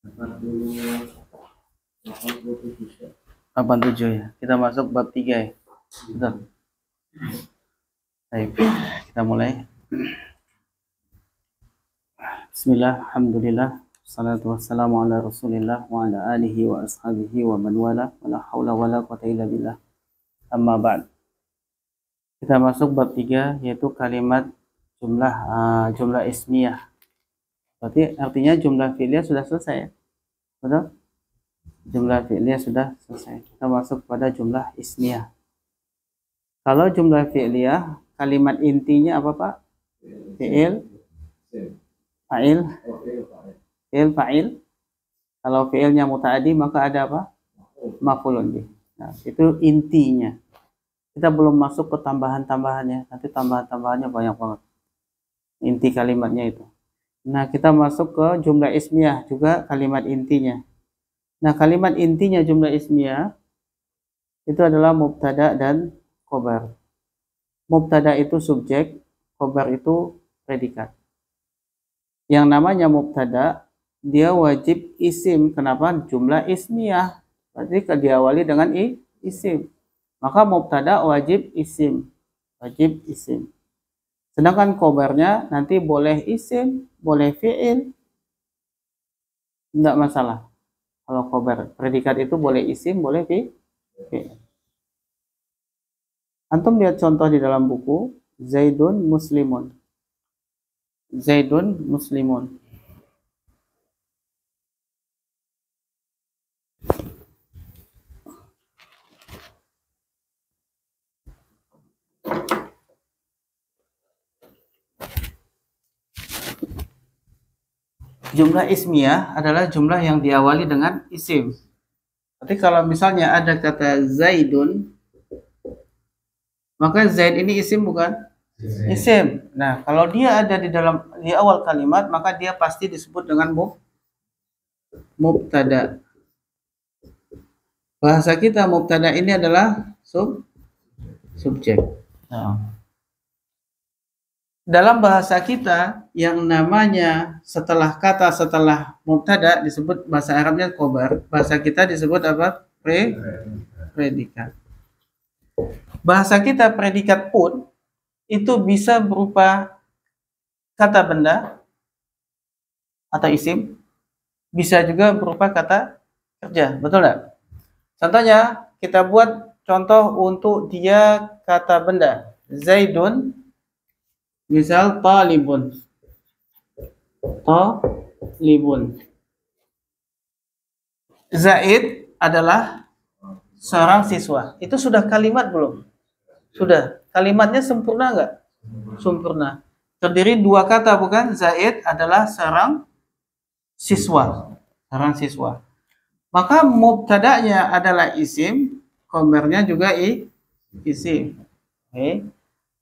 87 ya. Kita masuk bab 3 ya. Betul. Baik, kita mulai. Bismillah, alhamdulillah, salatu wassalamu ala rasulillah wa ala alihi wa ashabihi wa man wala, wa la hawla wa la quwwata illa billah. Amma ba'd. Kita masuk bab 3 yaitu kalimat jumlah ismiyah. Berarti artinya jumlah fi'liyah sudah selesai ya. Betul? Jumlah fi'liyah sudah selesai. Kita masuk pada jumlah ismiyah. Kalau jumlah fi'liyah, kalimat intinya apa Pak? Fi'il, fa'il, fi'il, fa'il. Kalau fi'ilnya muta'addi maka ada apa? Maf'ulun bih. Nah, itu intinya. Kita belum masuk ke tambahan-tambahannya. Nanti tambahan-tambahannya banyak banget. Inti kalimatnya itu. Nah, kita masuk ke jumlah ismiyah juga kalimat intinya. Nah, kalimat intinya jumlah ismiyah itu adalah mubtada dan khobar. Mubtada itu subjek, khobar itu predikat. Yang namanya mubtada, dia wajib isim. Kenapa? Jumlah ismiyah. Berarti diawali dengan isim. Maka mubtada wajib isim. Wajib isim. Sedangkan khobarnya nanti boleh isim, boleh fi'il. Tidak masalah. Kalau khobar, predikat itu boleh isim, boleh fi'il. Antum lihat contoh di dalam buku, Zaidun muslimun. Zaidun muslimun. Jumlah ismiyah adalah jumlah yang diawali dengan isim. Tapi kalau misalnya ada kata Zaidun, maka Zaid ini isim bukan? Isim. Nah, kalau dia ada di awal kalimat, maka dia pasti disebut dengan mubtada. Bahasa kita mubtada ini adalah subjek. Nah. Dalam bahasa kita yang namanya setelah mubtada disebut bahasa Arabnya khobar. Bahasa kita disebut apa? Predikat. Bahasa kita predikat pun itu bisa berupa kata benda atau isim, bisa juga berupa kata kerja. Betul enggak? Contohnya kita buat contoh untuk dia kata benda. Zaidun, misal talibun. Talibun. Zaid adalah seorang siswa. Itu sudah kalimat belum? Sudah. Kalimatnya sempurna enggak? Sempurna. Terdiri dua kata bukan? Zaid adalah seorang siswa. Seorang siswa. Maka mubtada'nya adalah isim, khobarnya juga isim. Oke.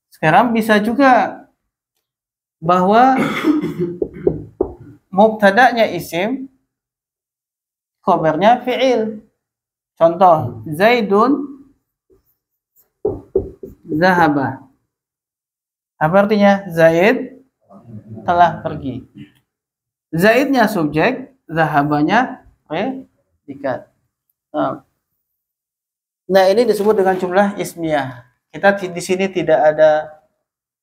Sekarang bisa juga bahwa mubtada'nya isim, khobarnya fi'il. Contoh, Zaidun zahaba. Apa artinya? Zaid telah pergi. Zaidnya subjek, zahabanya predikat. Nah, ini disebut dengan jumlah ismiyah. Kita di sini tidak ada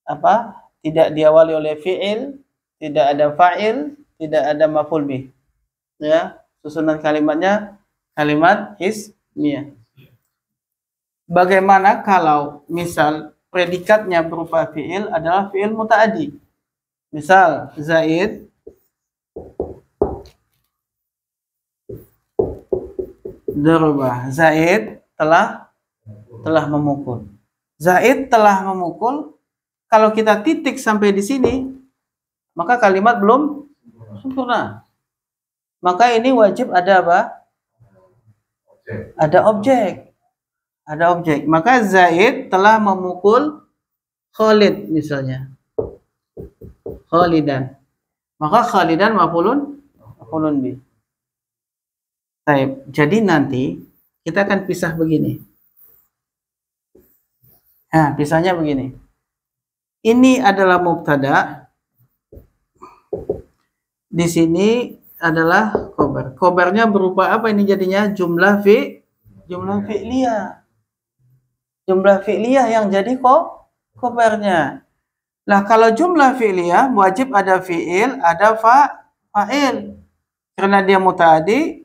apa? Tidak diawali oleh fi'il, tidak ada fa'il, tidak ada maf'ul bih. Ya, susunan kalimatnya kalimat ismiyah. Bagaimana kalau misal predikatnya berupa fi'il adalah fi'il muta'addi? Misal Zaid darabah. Zaid telah memukul. Zaid telah memukul. Kalau kita titik sampai di sini, maka kalimat belum sempurna. Maka ini wajib ada apa? Ada objek. Ada objek. Maka Zaid telah memukul Khalid misalnya. Khalidan. Maka Khalidan maf'ulun bih. Baik. Jadi nanti kita akan pisah begini. Nah, pisahnya begini. Ini adalah mubtada. Di sini adalah khobar. Khobarnya berupa apa ini jadinya? Jumlah fi'liyah. Jumlah fi'liyah yang jadi khobarnya. Nah, kalau jumlah fi'liyah wajib ada fi'il, ada fa'il. Karena dia muta'addi,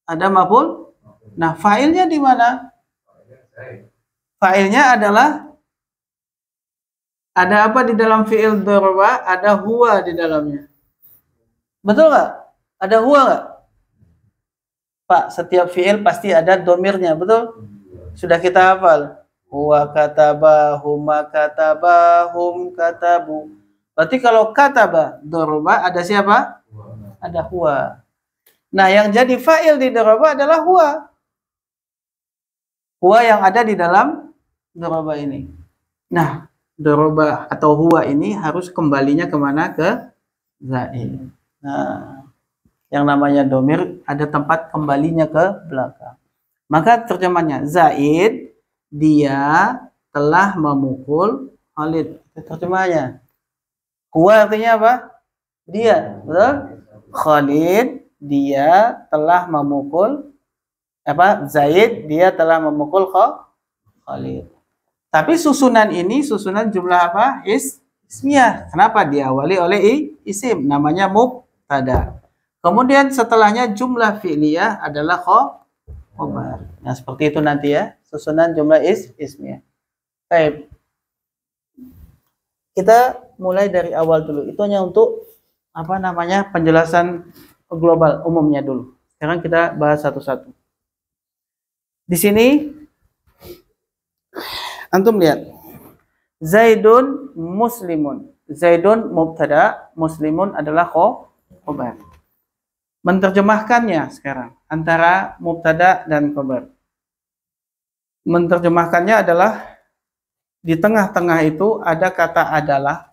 ada maf'ul. Nah, fa'ilnya di mana? Fa'ilnya adalah ada apa di dalam fi'il daraba? Ada huwa di dalamnya. Betul nggak? Ada huwa nggak? Pak, setiap fi'il pasti ada domirnya, betul? Sudah kita hafal. Huwa kataba, huma kataba, hum katabu. Berarti kalau kataba, daraba, ada siapa? Ada huwa. Nah, yang jadi fa'il di daraba adalah huwa. Huwa yang ada di dalam daraba ini. Nah, daraba atau huwa ini harus kembalinya kemana? Ke zaid. Nah, yang namanya domir ada tempat kembalinya ke belakang. Maka terjemahnya zaid dia telah memukul Khalid. Terjemahnya. Huwa artinya apa? Dia, betul? Khalid dia telah memukul apa? Zaid dia telah memukul Khalid. Tapi susunan ini susunan jumlah apa? Ismiyah. Kenapa diawali oleh isim? Namanya mubtada. Kemudian setelahnya jumlah fi'liyah adalah khobar. Nah, seperti itu nanti ya, susunan jumlah ismiyah. Baik. Kita mulai dari awal dulu. Itu hanya untuk apa namanya? Penjelasan global umumnya dulu. Sekarang kita bahas satu-satu. Di sini antum lihat. Zaidun muslimun. Zaidun mubtada, muslimun adalah khobar. Menerjemahkannya sekarang antara mubtada dan khobar. Menerjemahkannya adalah di tengah-tengah itu ada kata adalah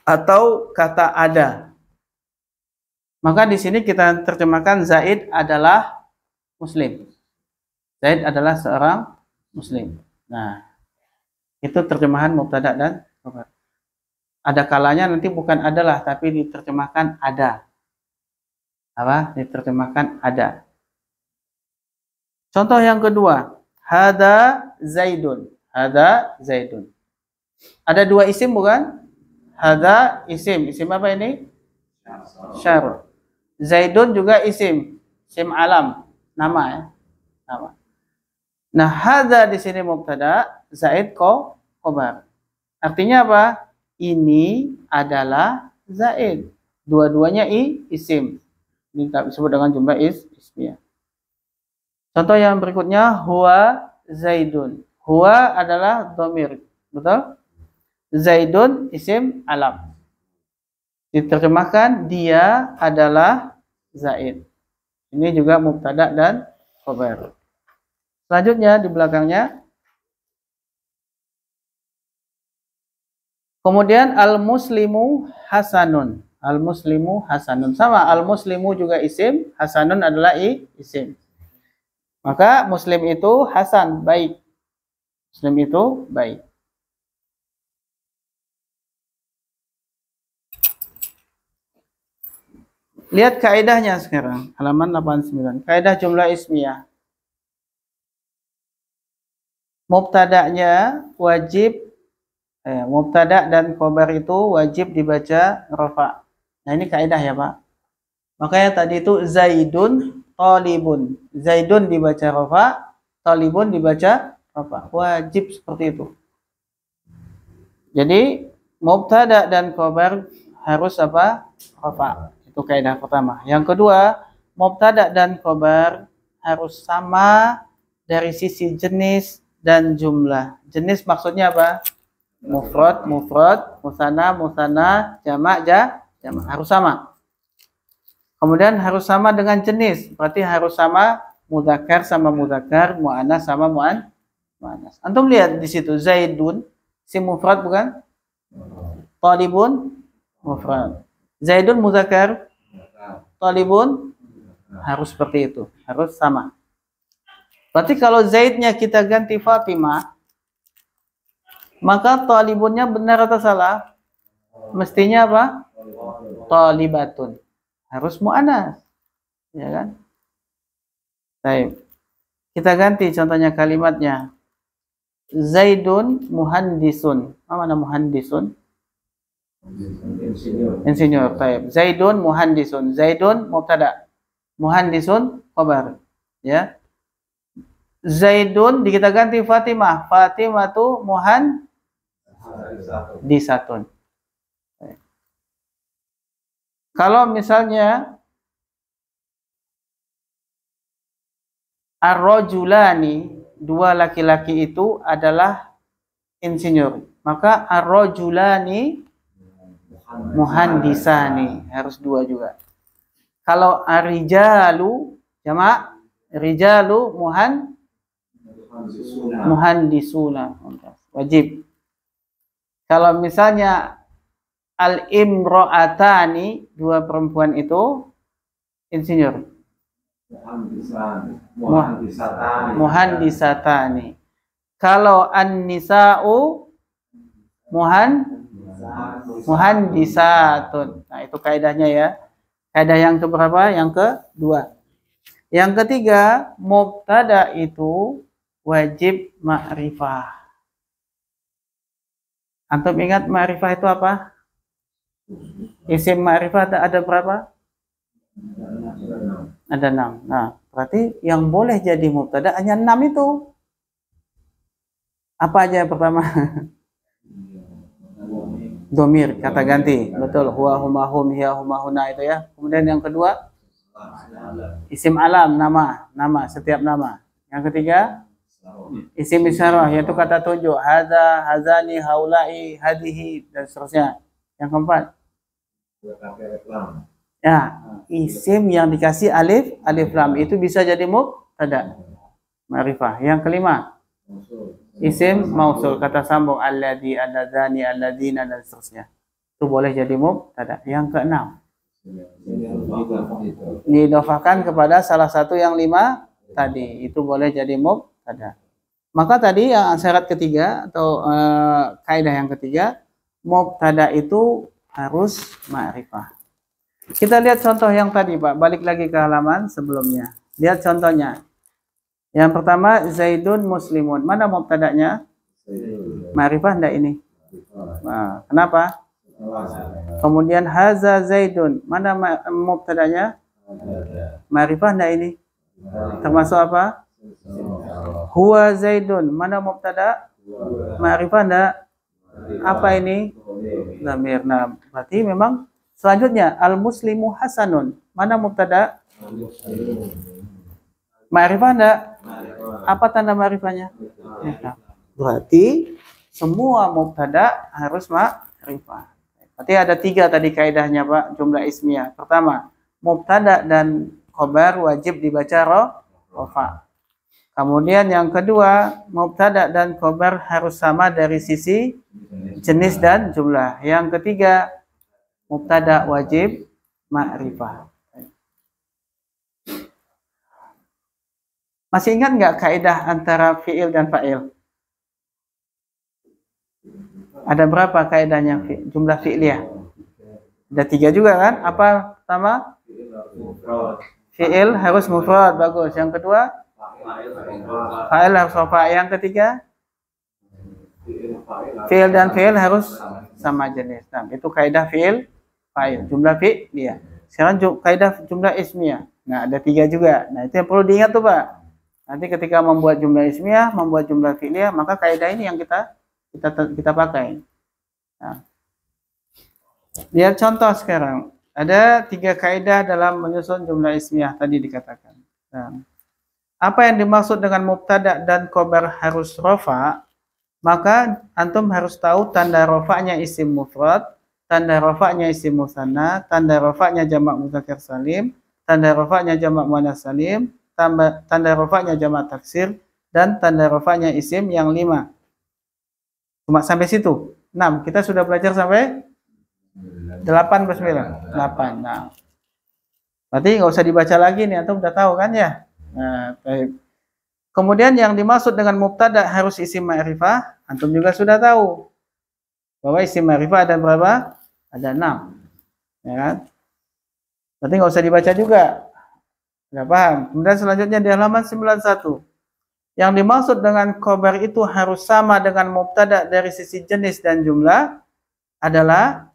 atau kata ada. Maka di sini kita terjemahkan Zaid adalah muslim. Zaid adalah seorang muslim. Nah, itu terjemahan mubtada dan khobar. Ada kalanya nanti bukan adalah tapi diterjemahkan ada. Apa? Diterjemahkan ada. Contoh yang kedua, hada zaidun. Hada zaidun. Ada dua isim bukan? Hada isim. Isim apa ini? Syar. Zaidun juga isim. Isim alam. Nama ya. Nama. Nah, hada di sini mubtada, zaid khobar. Artinya apa? Ini adalah zaid. Dua-duanya isim. Ini disebut dengan jumlah ismiyah. Contoh yang berikutnya, huwa zaidun. Huwa adalah dhamir, betul? Zaidun isim alam. Diterjemahkan dia adalah zaid. Ini juga mubtada dan khobar. Selanjutnya di belakangnya. Kemudian al-muslimu hasanun. Al-muslimu hasanun. Sama, al-muslimu juga isim, hasanun adalah isim. Maka muslim itu hasan, baik. Muslim itu baik. Lihat kaidahnya sekarang, halaman 89. Kaidah jumlah ismiyah. Mubtada'nya wajib mubtada dan khobar itu wajib dibaca rafa. Nah, ini kaidah ya, Pak. Makanya tadi itu zaidun talibun. Zaidun dibaca rafa, talibun dibaca rafa. Wajib seperti itu. Jadi mubtada dan khobar harus apa? Rafa. Itu kaidah pertama. Yang kedua, mubtada dan khobar harus sama dari sisi jenis dan jumlah. Jenis maksudnya apa? Mufrad, musanna, jamak, jamak. Harus sama. Kemudian harus sama dengan jenis. Berarti harus sama mudzakkar sama mudzakkar, muannas sama muannas. Antum lihat di situ zaidun, si mufrad bukan? Talibun mufrad. Zaidun mudzakkar, talibun harus seperti itu, harus sama. Berarti kalau zaidnya kita ganti Fatimah, maka talibunnya benar atau salah? Mestinya apa? Talibatun. harus mu'annas, ya kan? Baik. Kita ganti contohnya kalimatnya. Zaidun muhandisun. Apa mana muhandisun? Insinyur. Baik. Zaidun muhandisun. Zaidun mubtada. Muhandisun khabar. Ya. Zaidun kita ganti Fatimah. Fatimah tu muhandisatun. Kalau misalnya ar-rajulani, dua laki-laki itu adalah insinyur, maka ar-rajulani muhandisani, harus dua juga. Kalau ar-rijalu jamak, rijalu muhandisuna, wajib. Kalau misalnya al-imra'atani, dua perempuan itu insinyur, muhandisatani. Kalau an-nisa'u muhandisatun. Nah, itu kaidahnya ya. Kaidah yang keberapa? Yang kedua. Yang ketiga, mubtada itu wajib ma'rifah. Antum ingat ma'rifah itu apa? Isim ma'rifah ada berapa? Ada 6. Nah, berarti yang boleh jadi mubtada hanya 6 itu. Apa aja yang pertama? Domir, kata ganti. Betul, huwa, huma, hum, hiya, huma, huna itu ya. Kemudian yang kedua, isim alam, nama, setiap nama. Yang ketiga, isim isyarah, yaitu kata tunjuk. Hadza, hazani, haulai, hadihi, dan seterusnya. Yang keempat, ya, isim yang dikasih alif lam itu bisa jadi mubtada ma'rifah. Yang kelima, isim mausul, kata sambung alladzi, alladzani, alladzina, dan seterusnya. Itu boleh jadi mubtada. Yang keenam, didofahkan kepada salah satu yang 5 tadi, itu boleh jadi mubtada. Maka tadi yang syarat ketiga atau kaidah yang ketiga, mubtada itu harus ma'rifah. Kita lihat contoh yang tadi, Pak. Balik lagi ke halaman sebelumnya. Lihat contohnya. Yang pertama, Zaidun muslimun. Mana mubtadanya? Ma'rifah enggak ini? Nah, kenapa? Kemudian haza Zaidun. Mana mubtadanya? Ma'rifah enggak ini? Termasuk apa? Huwa Zaidun. Mana mubtada? Ma'rifah enggak? Apa ini? Dhamir. Nah, berarti memang selanjutnya al-muslimu hasanun. Mana mubtada? Ma'rifah enggak? Apa tanda ma'rifahnya? Ya. Berarti semua mubtada harus ma'rifah. Berarti ada 3 tadi kaidahnya, Pak, jumlah ismiyah. Pertama, mubtada dan khobar wajib dibaca rafa. Kemudian yang kedua, mubtada dan khobar harus sama dari sisi jenis dan jumlah. Yang ketiga, mubtada wajib ma'rifah. Masih ingat nggak kaidah antara fi'il dan fa'il? Ada berapa kaidahnya jumlah fi'liyah? Ada 3 juga kan? Apa pertama? Fi'il harus mufrad, bagus. Yang kedua, fa'il harus rafa. Yang ketiga, fi'il dan fi'il harus sama jenis. Nah, itu kaidah fi'il, fa'il, jumlah fi'liyah. Sekarang kaidah jumlah ismiyah. Nah, ada 3 juga. Nah, itu yang perlu diingat tuh, Pak. Nanti ketika membuat jumlah ismiyah, membuat jumlah fi'liyah, maka kaidah ini yang kita pakai. Nah, lihat contoh sekarang. Ada 3 kaidah dalam menyusun jumlah ismiyah tadi dikatakan. Nah, apa yang dimaksud dengan mubtada dan khobar harus rafa? Maka antum harus tahu tanda rafa'nya isim mufrad, tanda rafa'nya isim musanna, tanda rafa'nya jamak mudzakkar salim, tanda rafa'nya jamak muannas salim, tanda rafa'nya jamak taksir, dan tanda rafa'nya isim yang 5. Cuma sampai situ. 6. Kita sudah belajar sampai 8 ke 9. 8. Nah, berarti nggak usah dibaca lagi nih, antum udah tahu kan ya? Nah, baik. Kemudian yang dimaksud dengan mubtada harus isim ma'rifah, antum juga sudah tahu bahwa isim ma'rifah ada berapa? Ada 6. Ya kan? Berarti nggak usah dibaca juga. Nggak paham. Kemudian selanjutnya di halaman 91. Yang dimaksud dengan khobar itu harus sama dengan mubtada dari sisi jenis dan jumlah adalah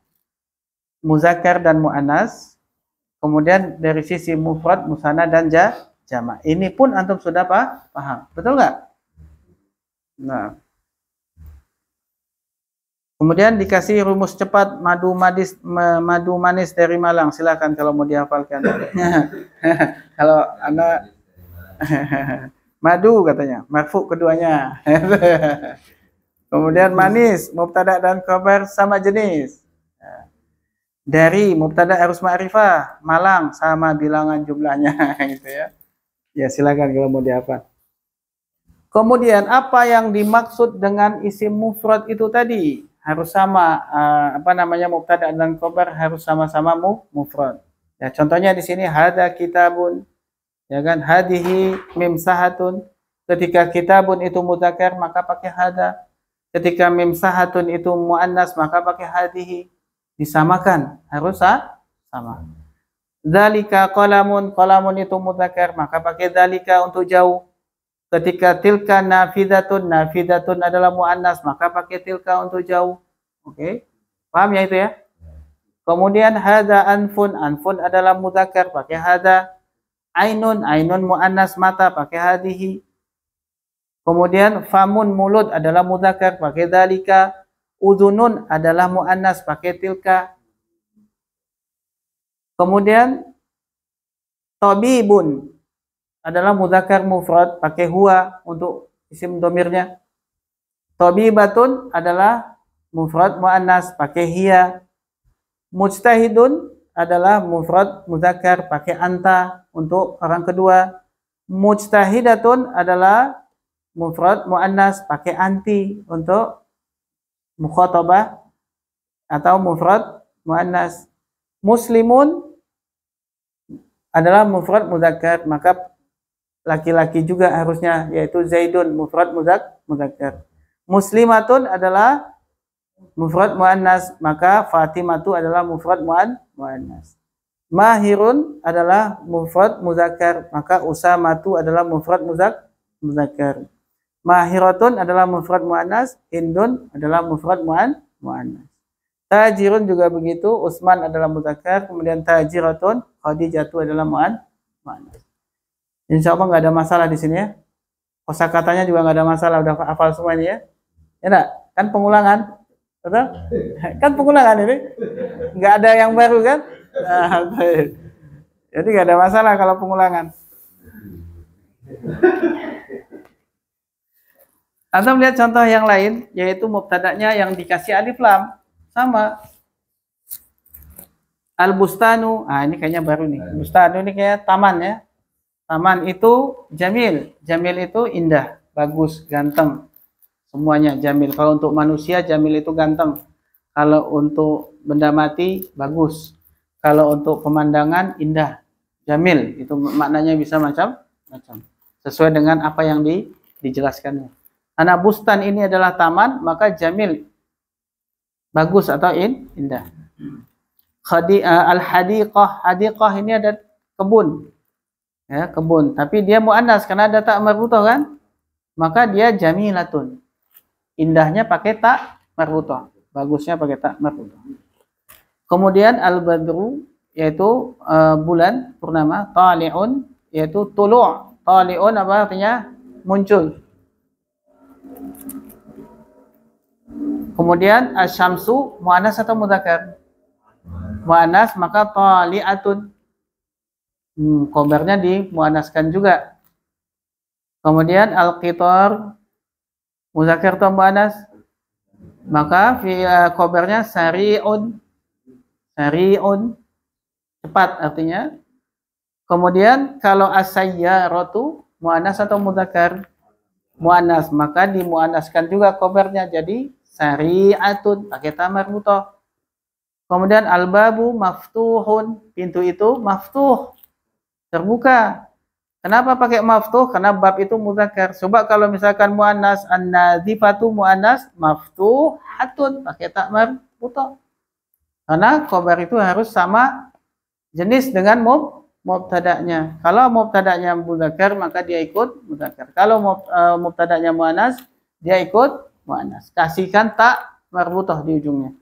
muzakkar dan muannas. Kemudian dari sisi mufrad, musanna dan jamak. Ini pun antum sudah paham. Betul nggak? Nah. Kemudian dikasih rumus cepat madu manis dari Malang. Silakan kalau mau dihafalkan. Kalau Anda madu katanya, marfu keduanya. Kemudian manis, mubtada dan khabar sama jenis. Dari mubtada harus ma'rifah, Malang sama bilangan jumlahnya gitu ya. Ya silakan kalau mau dihafal. Kemudian apa yang dimaksud dengan isim mufrad itu tadi? Harus sama mubtada dan khabar harus sama-sama mufrad. Ya contohnya di sini hada kitabun, ya kan, hadihi mimsahatun. Ketika kitabun itu mudzakkar maka pakai hada. Ketika mimsahatun itu muannas maka pakai hadihi. Disamakan, harus sama. Dzalika qalamun, qalamun itu mudzakkar maka pakai dzalika untuk jauh. Ketika tilka nafidatun, nafidatun adalah muannas maka pakai tilka untuk jauh. Oke. Paham ya itu ya? Kemudian hada anfun, anfun adalah mudzakkar pakai hada. Ainun, ainun muannas mata pakai hadihi. Kemudian famun mulut adalah mudzakkar pakai dzalika. Udhunun adalah muannas pakai tilka. Kemudian tabibun adalah mudzakkar mufrad pakai huwa untuk isim domirnya. Tabibatun adalah mufrad muannas pakai hiya. Mujtahidun adalah mufrad mudzakkar pakai anta untuk orang kedua. Mujtahidatun adalah mufrad muannas pakai anti untuk mukhatabah atau mufrad muannas. Muslimun adalah mufrad mudzakkar maka laki-laki juga harusnya, yaitu Zaidun mufrad mudzakkar. Muslimatun adalah mufrad muannas maka Fatimatu adalah mufrad muannas. Mahirun adalah mufrad mudzakkar maka Usamatu adalah mufrad mudzakkar. Mahiratun adalah mufrad muannas, Hindun adalah mufrad muannas. Tajirun juga begitu, Utsman adalah mudzakkar, kemudian tajiratun, Khadijatu adalah muannas. Insya Allah nggak ada masalah di sini ya. Kosakatanya juga nggak ada masalah, udah hafal semuanya ya. Ya enggak? Kan pengulangan, betul? Kan pengulangan ini, nggak ada yang baru kan? Nah, jadi nggak ada masalah kalau pengulangan. Anda melihat contoh yang lain, yaitu mubtada'nya yang dikasih alif lam, sama. Al-bustanu, ini kayaknya baru nih. Bustanu ini kayak taman ya. Taman itu jamil. Jamil itu indah, bagus, ganteng. Semuanya jamil. Kalau untuk manusia, jamil itu ganteng. Kalau untuk benda mati, bagus. Kalau untuk pemandangan, indah. Jamil, itu maknanya bisa macam-macam. Sesuai dengan apa yang dijelaskannya. Karena bustan ini adalah taman, maka jamil. Bagus atau indah. Al-hadiqah. Hadiqah ini ada kebun. Ya, kebun, tapi dia muannas karena ada tak marbutah kan? Maka dia jamilatun. Indahnya pakai tak marbutah, bagusnya pakai tak marbutah. Kemudian al-badru yaitu bulan purnama, tali'un yaitu tulu'. Tali'un apa artinya? Muncul. Kemudian asyamsu muannas atau mudzakkar? Muannas maka tali'atun. Khobarnya dimuannaskan juga. Kemudian al-qitar muzakkar atau muannas, maka khobarnya sari'un. Sari'un cepat artinya. Kemudian kalau as-sayyaratu muannas atau mudzakkar? Muannas, maka dimuannaskan juga khobarnya jadi sari'atun pakai ta marbutah. Kemudian al-babu maftuhun, pintu itu maftuh, terbuka. Kenapa pakai maftuh? Karena bab itu mudzakkar. Coba kalau misalkan muannas, an-nadzifatu muannas maftuhatun pakai ta marbutah. Karena khabar itu harus sama jenis dengan mubtada'nya. Kalau mubtada'nya mudzakkar maka dia ikut mudzakkar. Kalau mubtada'nya muannas dia ikut muannas. Kasihkan tak marbutah di ujungnya.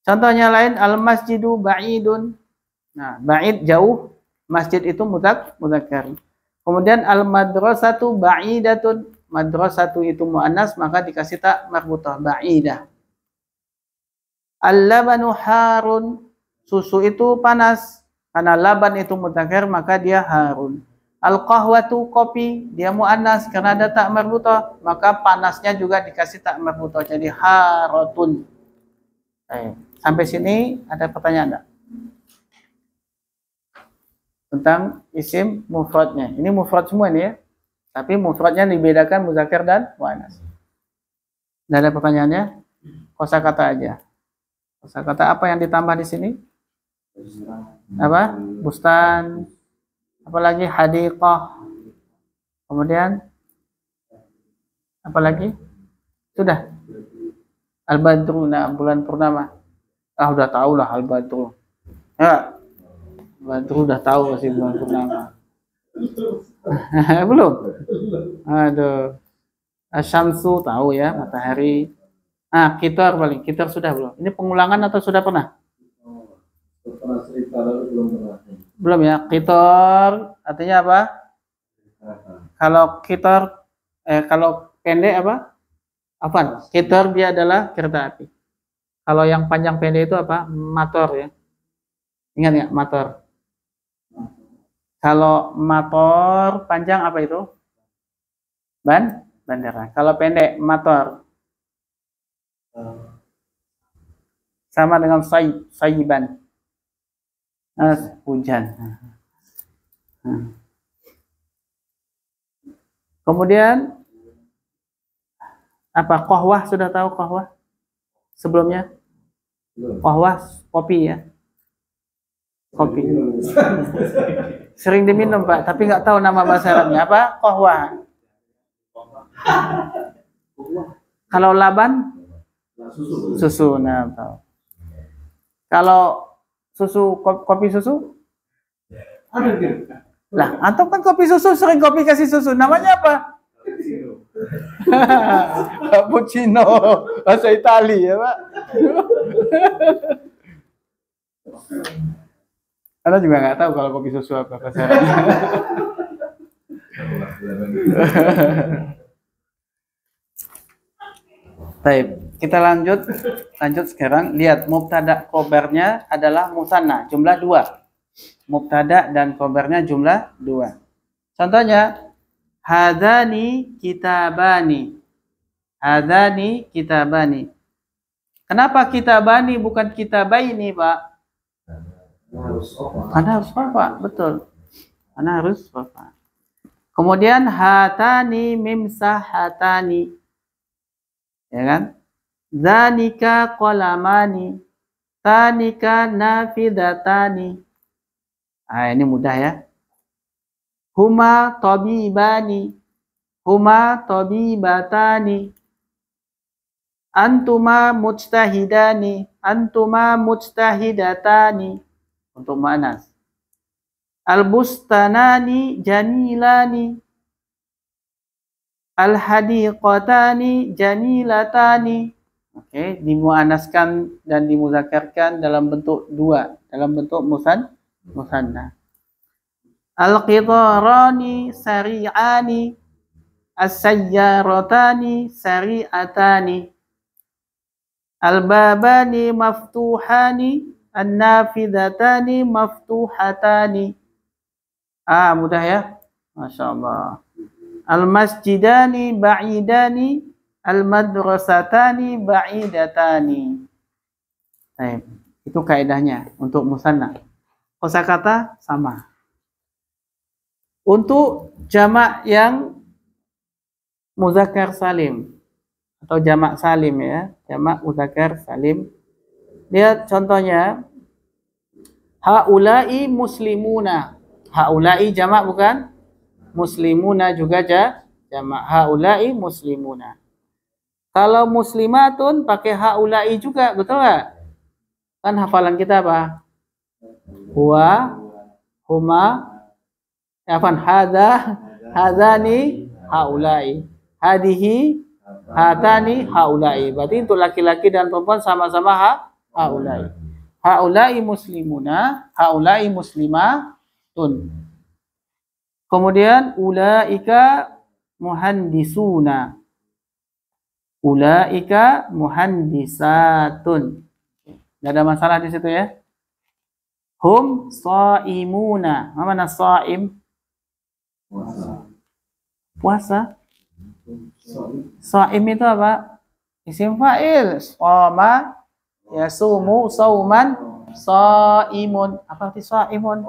Contohnya lain, al masjidu ba'idun. Nah, ba'id jauh, masjid itu mudzakkar. Kemudian al madrasatu ba'idatun. Madrasatu itu muannas maka dikasih tak marbutah ba'idah. Al labanu harun. Susu itu panas. Karena laban itu mudzakkar maka dia harun. Al qahwatu kopi, dia muannas karena ada tak marbutah maka panasnya juga dikasih tak marbutah jadi haratun. Sampai sini ada pertanyaan enggak? Tentang isim mufradnya. Ini mufrad semua ini ya. Tapi mufradnya dibedakan mudzakkar dan muannas. Enggak ada pertanyaannya? Kosakata aja. Kosakata apa yang ditambah di sini? Apa? Bustan. Apalagi hadiqah. Kemudian apalagi? Sudah. Al-Badru, nah, bulan purnama. Ah, udah tahu lah Al-Badru. Ya. Badru udah tahu masih bulan purnama. Belum? Aduh. Asyamsu tahu ya, matahari. Ah, kitar paling. Kitar sudah belum? Ini pengulangan atau sudah pernah? Belum ya. Kitar artinya apa? Kalau kitar kalau pendek apa? Apaan? Kitar dia adalah kereta api. Kalau yang panjang pendek itu apa? Motor ya. Ingat nggak motor? Kalau motor panjang apa itu? Bandara. Kalau pendek motor. Sama dengan sayiban. Hujan. Kemudian apa? Qahwah, sudah tahu qahwah? Sebelumnya? Qahwah kopi ya. Kopi. Sering diminum Pak, tapi nggak tahu nama bahasa Arabnya apa? Qahwah. Kalau laban? Susu. Nah, tahu. Kalau susu, kopi susu? Lah, antum kan kopi susu, sering kopi kasih susu. Namanya apa? Cappuccino. Bahasa Itali ya, Pak. Anda juga nggak tahu kalau kopi susu apa bahasa Arabnya. Baik, kita lanjut sekarang. Lihat mubtada khobarnya adalah musanna, jumlah 2. Mubtada dan khobarnya jumlah 2. Contohnya hadzani kitabani. Hadzani kitabani. Kenapa kitabani bukan kitabaini, Pak? Karena harus apa? Betul. Karena harus apa? Kemudian hatani mimsahatani. Ya kan? Zanika qalamani. Tanika nafidatani. Ah, ini mudah ya. Huma tabibani. Huma tabibatani. Antuma mujtahidani. Antuma mujtahidatani. Untuk muannas. Al-bustanani jamilani. Al-hadiqatani jamilatani. Oke, dimuannaskan dan dimudzakarkan dalam bentuk 2, dalam bentuk musanna. Al-qitarani sari'ani. As-sayyaratani sari'atani. Al-babani maftuhani. An-nafidatani maftuhatani. Ah, mudah ya? Masya Allah. Al-masjidani ba'idani. Al-madrasatani ba'idatani. Baik, itu kaidahnya untuk musanna. Kosakata sama. Untuk jamak yang muzakkar salim atau jamak salim ya, jamak muzakkar salim. Lihat contohnya, haula'i muslimuna. Haula'i jamak bukan? Muslimuna juga jamak. Haula'i muslimuna. Kalau muslimatun pakai haula'i juga, betul nggak? Kan hafalan kita apa? huwa, huma, afan, hadani, haulai, hadihi, hatani, haulai. Berarti untuk laki-laki dan perempuan sama-sama haulai. Haulai muslimuna, haulai muslimatun. Kemudian ulaika muhandisuna, ulaika muhandisatun. Tidak ada masalah di situ ya. Hum shaimuna. Apa makna shaim? Puasa. Shaim itu apa? Isim fa'il. Shoma yasumu sauman shaimun. Apa arti shaimun?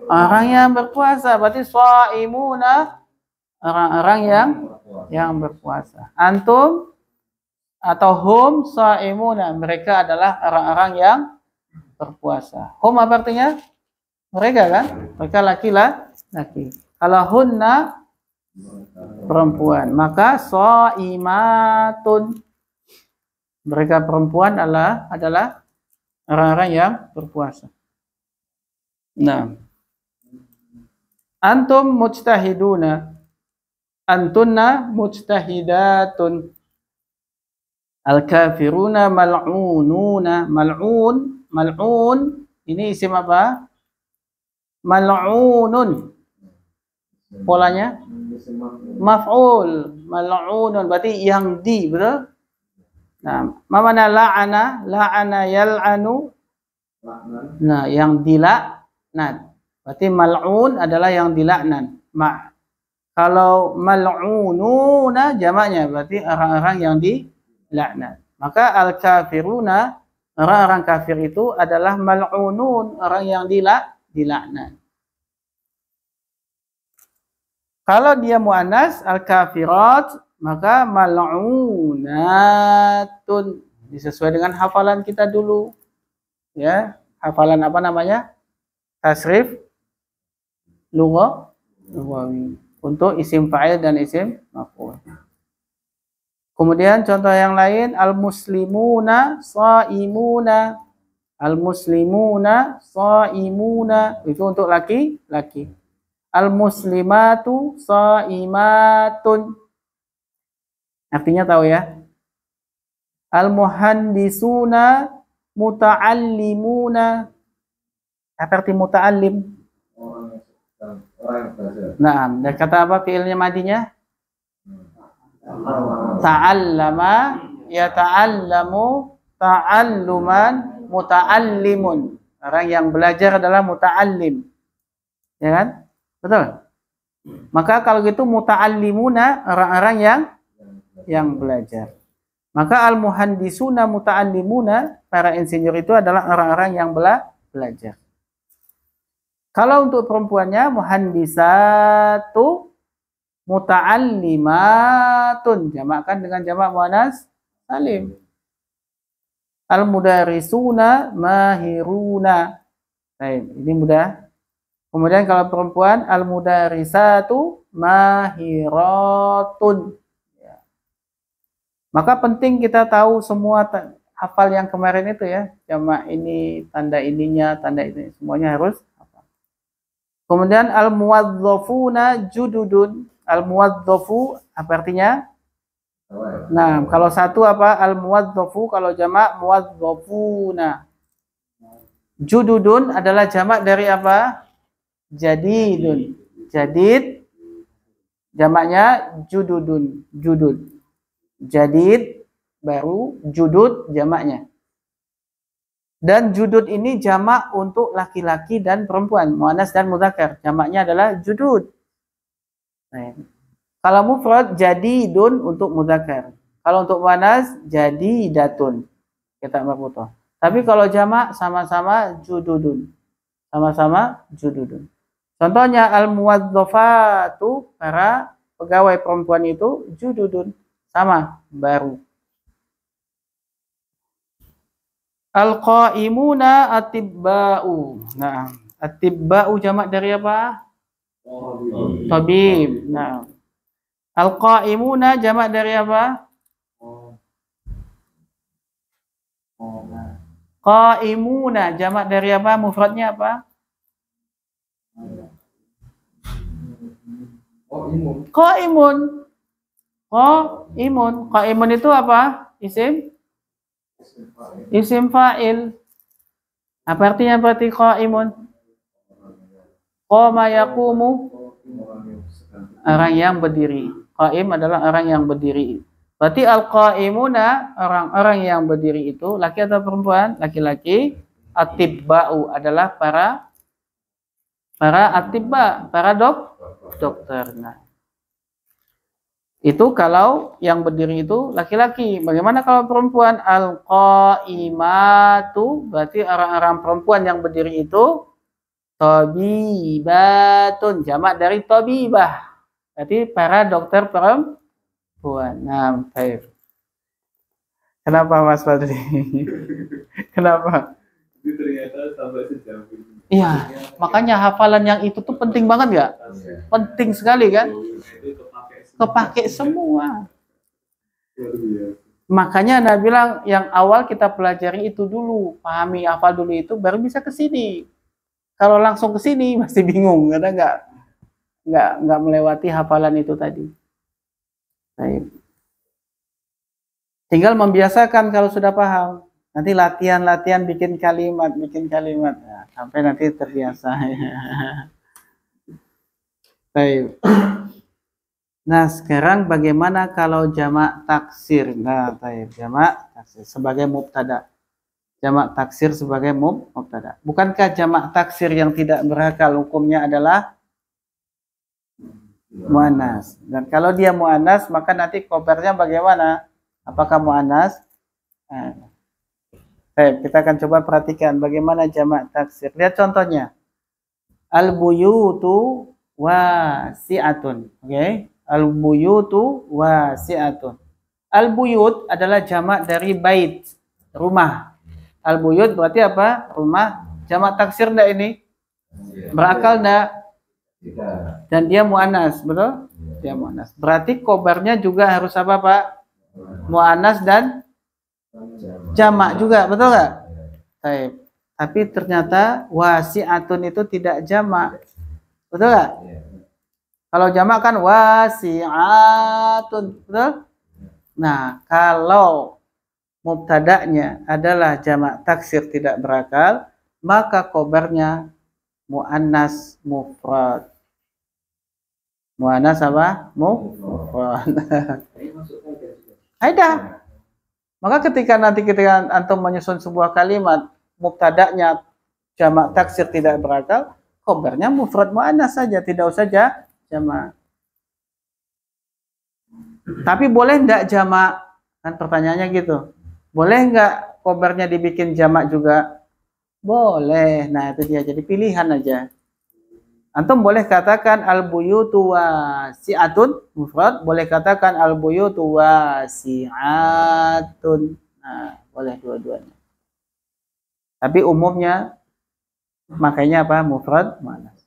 Orang yang berpuasa. Berarti shaimuna orang-orang yang berpuasa. Antum atau hum shaimuna, mereka adalah orang-orang yang berpuasa. Hum apa artinya? Mereka kan? Mereka laki-laki. Kalau hunna perempuan, maka shaimatun, mereka perempuan adalah orang-orang yang berpuasa. Nah, antum mujtahiduna, antunna mujtahidatun, al-kafiruna mal'ununa. Mal'un ini isim apa? Mal'unun. Polanya maf'ul. Mal'unun berarti yang di, betul? Nah, mana la'ana yal'anu. Nah, yang dilaknat. Berarti mal'un adalah yang dilaknat. Kalau mal'ununa jamaknya berarti orang-orang yang dilaknat. Maka al-kafiruna, orang-orang kafir itu adalah mal'unun, orang yang dilaknat. Kalau dia muannas al-kafirat, maka mal'unatun. Disesuai dengan hafalan kita dulu. Ya, hafalan apa namanya? Tasrif lughawi untuk isim fa'il dan isim maf'ul. Kemudian contoh yang lain, al-muslimuna shaimuna. Al-muslimuna shaimuna itu untuk laki-laki. Al-muslimatu shaimatun. Artinya tahu ya? Al-muhandisuna muta'allimuna. Apa arti muta'allim? Nah, dan kata apa fiilnya madinya? Ta'allama yata'allamu ta'alluman muta'allimun. Orang yang belajar adalah muta'allim. Ya kan? Betul? Maka kalau gitu muta'allimuna, orang-orang yang belajar. Maka al-muhandisuna muta'allimuna, para insinyur itu adalah orang-orang yang belajar. Kalau untuk perempuannya muhandisatu muta'allimatun, jamakkan dengan jamak muannas salim. Al-mudarisuna mahiruna. Baik, ini mudah. Kemudian kalau perempuan al-mudarisatu mahiratun. Ya. Maka penting kita tahu semua hafal yang kemarin itu ya. Jamak ini, tanda ininya, tanda ini, semuanya harus hafal. Kemudian al-muwadzafuna jududun. Al-muwadzafu apa artinya? Nah, kalau satu apa? Al-muwadzafu, kalau jamak muwadzafuna. Jududun adalah jamak dari apa? Jadidun. Jadid jamaknya jududun. Judud. Jadid baru, judud jamaknya. Dan judud ini jamak untuk laki-laki dan perempuan, muannas dan mudzakkar. Jamaknya adalah judud. Nah, kalau mufrad jadidun untuk mudzakkar. Kalau untuk muannas jadidatun. Kita marbuthah. Tapi kalau jamak sama-sama jududun. Sama-sama jududun. Contohnya al-muwadzafatu, para pegawai perempuan itu jududun, sama, baru. Al-qaimuna atibba'u. Nah, atibba'u jamak dari apa? Tabib. Nah, al-qaimuna jamak dari apa? Qaimuna jamak dari apa? Mufradnya apa? Qaimun. Qaimun. Qaimun itu apa? Isim fa'il. Apa artinya berarti qaimun? Qama yaqumu, orang yang berdiri. Qaim adalah orang yang berdiri. Berarti al-qaimuna, orang-orang yang berdiri itu laki atau perempuan? Laki-laki. Atibba'u adalah para atibba, para dokter. Nah, itu kalau yang berdiri itu laki-laki. Bagaimana kalau perempuan? Al-qaimatu, berarti orang-orang perempuan yang berdiri itu tabibatun, jamak dari tabibah. Berarti para dokter perempuan. Nah, baik. Kenapa Mas Fadli? Kenapa? Ternyata sampai sejauh ini. Iya, makanya hafalan yang itu tuh penting banget nggak? Penting sekali kan? Kepake semua. Makanya Anda bilang yang awal kita pelajari itu dulu, pahami, hafal dulu itu, baru bisa ke sini. Kalau langsung ke sini masih bingung, karena nggak melewati hafalan itu tadi. Baik. Tinggal membiasakan kalau sudah paham. Nanti latihan bikin kalimat, nah, sampai nanti terbiasa. Baik. Nah, sekarang bagaimana kalau jamak taksir? Nah, baik, jamak taksir sebagai mubtada. Jamak taksir sebagai mubtada. Bukankah jamak taksir yang tidak berakal hukumnya adalah muannas? Dan kalau dia muannas, maka nanti khobarnya bagaimana? Apakah muannas? Nah. Baik, kita akan coba perhatikan bagaimana jamak taksir. Lihat contohnya. Al-buyutu wasi'atun. Oke? Al-buyutu wasi'atun. Al-buyut adalah jamak dari bait, rumah. Al-buyut berarti apa? Rumah. Jamak taksir enggak ini? Berakal enggak? Dan dia muannas, betul? Dia muannas. Berarti khobarnya juga harus apa, Pak? Muannas dan jamak juga, betul nggak? Tapi ternyata wasi'atun itu tidak jamak, betul nggak? Kalau jamak kan wasi'atun, betul? Nah, kalau mubtada'nya adalah jamak taksir tidak berakal, maka khobarnya muannas mufrad. Muannas apa? Mufrad. Ada. Maka ketika antum menyusun sebuah kalimat, mubtada'nya jamak taksir tidak berakal, khobarnya mufrad muannas saja, tidak usah jamak. Tapi boleh enggak jamak? Kan pertanyaannya gitu. Boleh enggak khobarnya dibikin jamak juga? Boleh. Nah, itu dia, jadi pilihan aja. Antum boleh katakan al-buyutu wasi'atun mufrad, boleh katakan al-buyutu wasi'atun. Nah, boleh dua-duanya. Tapi umumnya makanya apa? Mufrad muannas.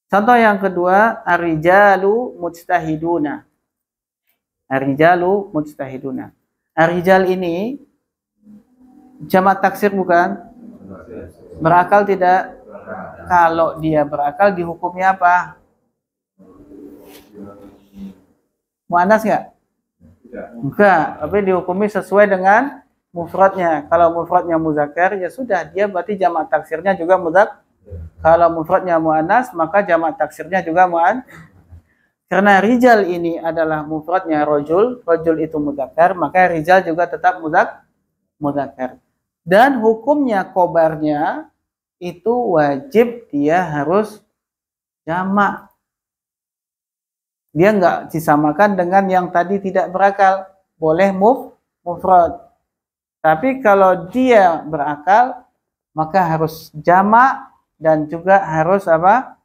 Contoh yang kedua, ar-rijalu mujtahiduna. Ar-rijalu mujtahiduna. Ar-rijal ini jamak taksir bukan? Berakal tidak? Kalau dia berakal dihukumnya apa? Muannas nggak? Enggak, tapi dihukumi sesuai dengan mufradnya. Kalau mufradnya muzakkar, ya sudah, dia berarti jamak taksirnya juga muzakkar. Kalau mufradnya muannas, maka jamak taksirnya juga muannas. Karena rijal ini adalah mufradnya rajul itu muzakkar, maka rijal juga tetap muzakkar. Dan hukumnya khobarnya itu wajib dia harus jamak. Dia nggak disamakan dengan yang tadi tidak berakal. Boleh mufrad. Tapi kalau dia berakal, maka harus jamak dan juga harus apa?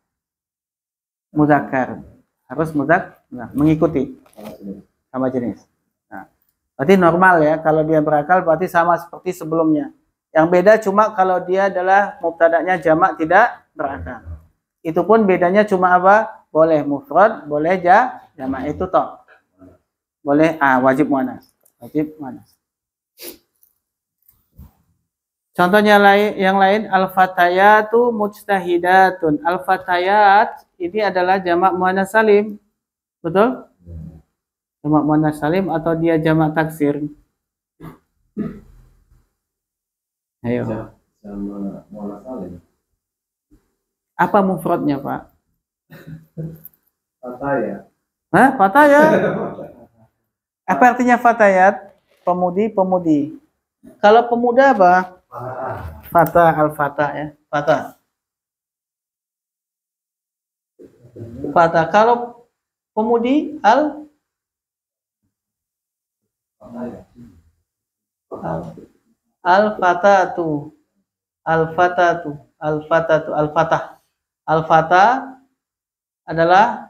Muzakkar. Harus muzakkar, nah, mengikuti sama jenis. Nah, berarti normal ya, kalau dia berakal berarti sama seperti sebelumnya. Yang beda cuma kalau dia adalah mubtada'nya jamak tidak berakal. Itu pun bedanya cuma apa? Boleh mufrad, boleh jamak, itu toh. Boleh wajib muannas. Wajib muannas. Contohnya yang lain al-fatayatu mujtahidatun. Al-fatayat ini adalah jamak muannats salim. Betul? Jamak muannats salim atau dia jamak taksir? Ayo. Sama muannats salim. Apa mufradnya, Pak? Fataya. Hah? Fatayat. Apa artinya fatayat? Pemudi. Kalau pemuda apa? Fata, al-fata ya. Fata. Fata. Kalau pemudi al-fatatu. Al-fatatu. Al-fatatu. Al-fatah. Al-fatah adalah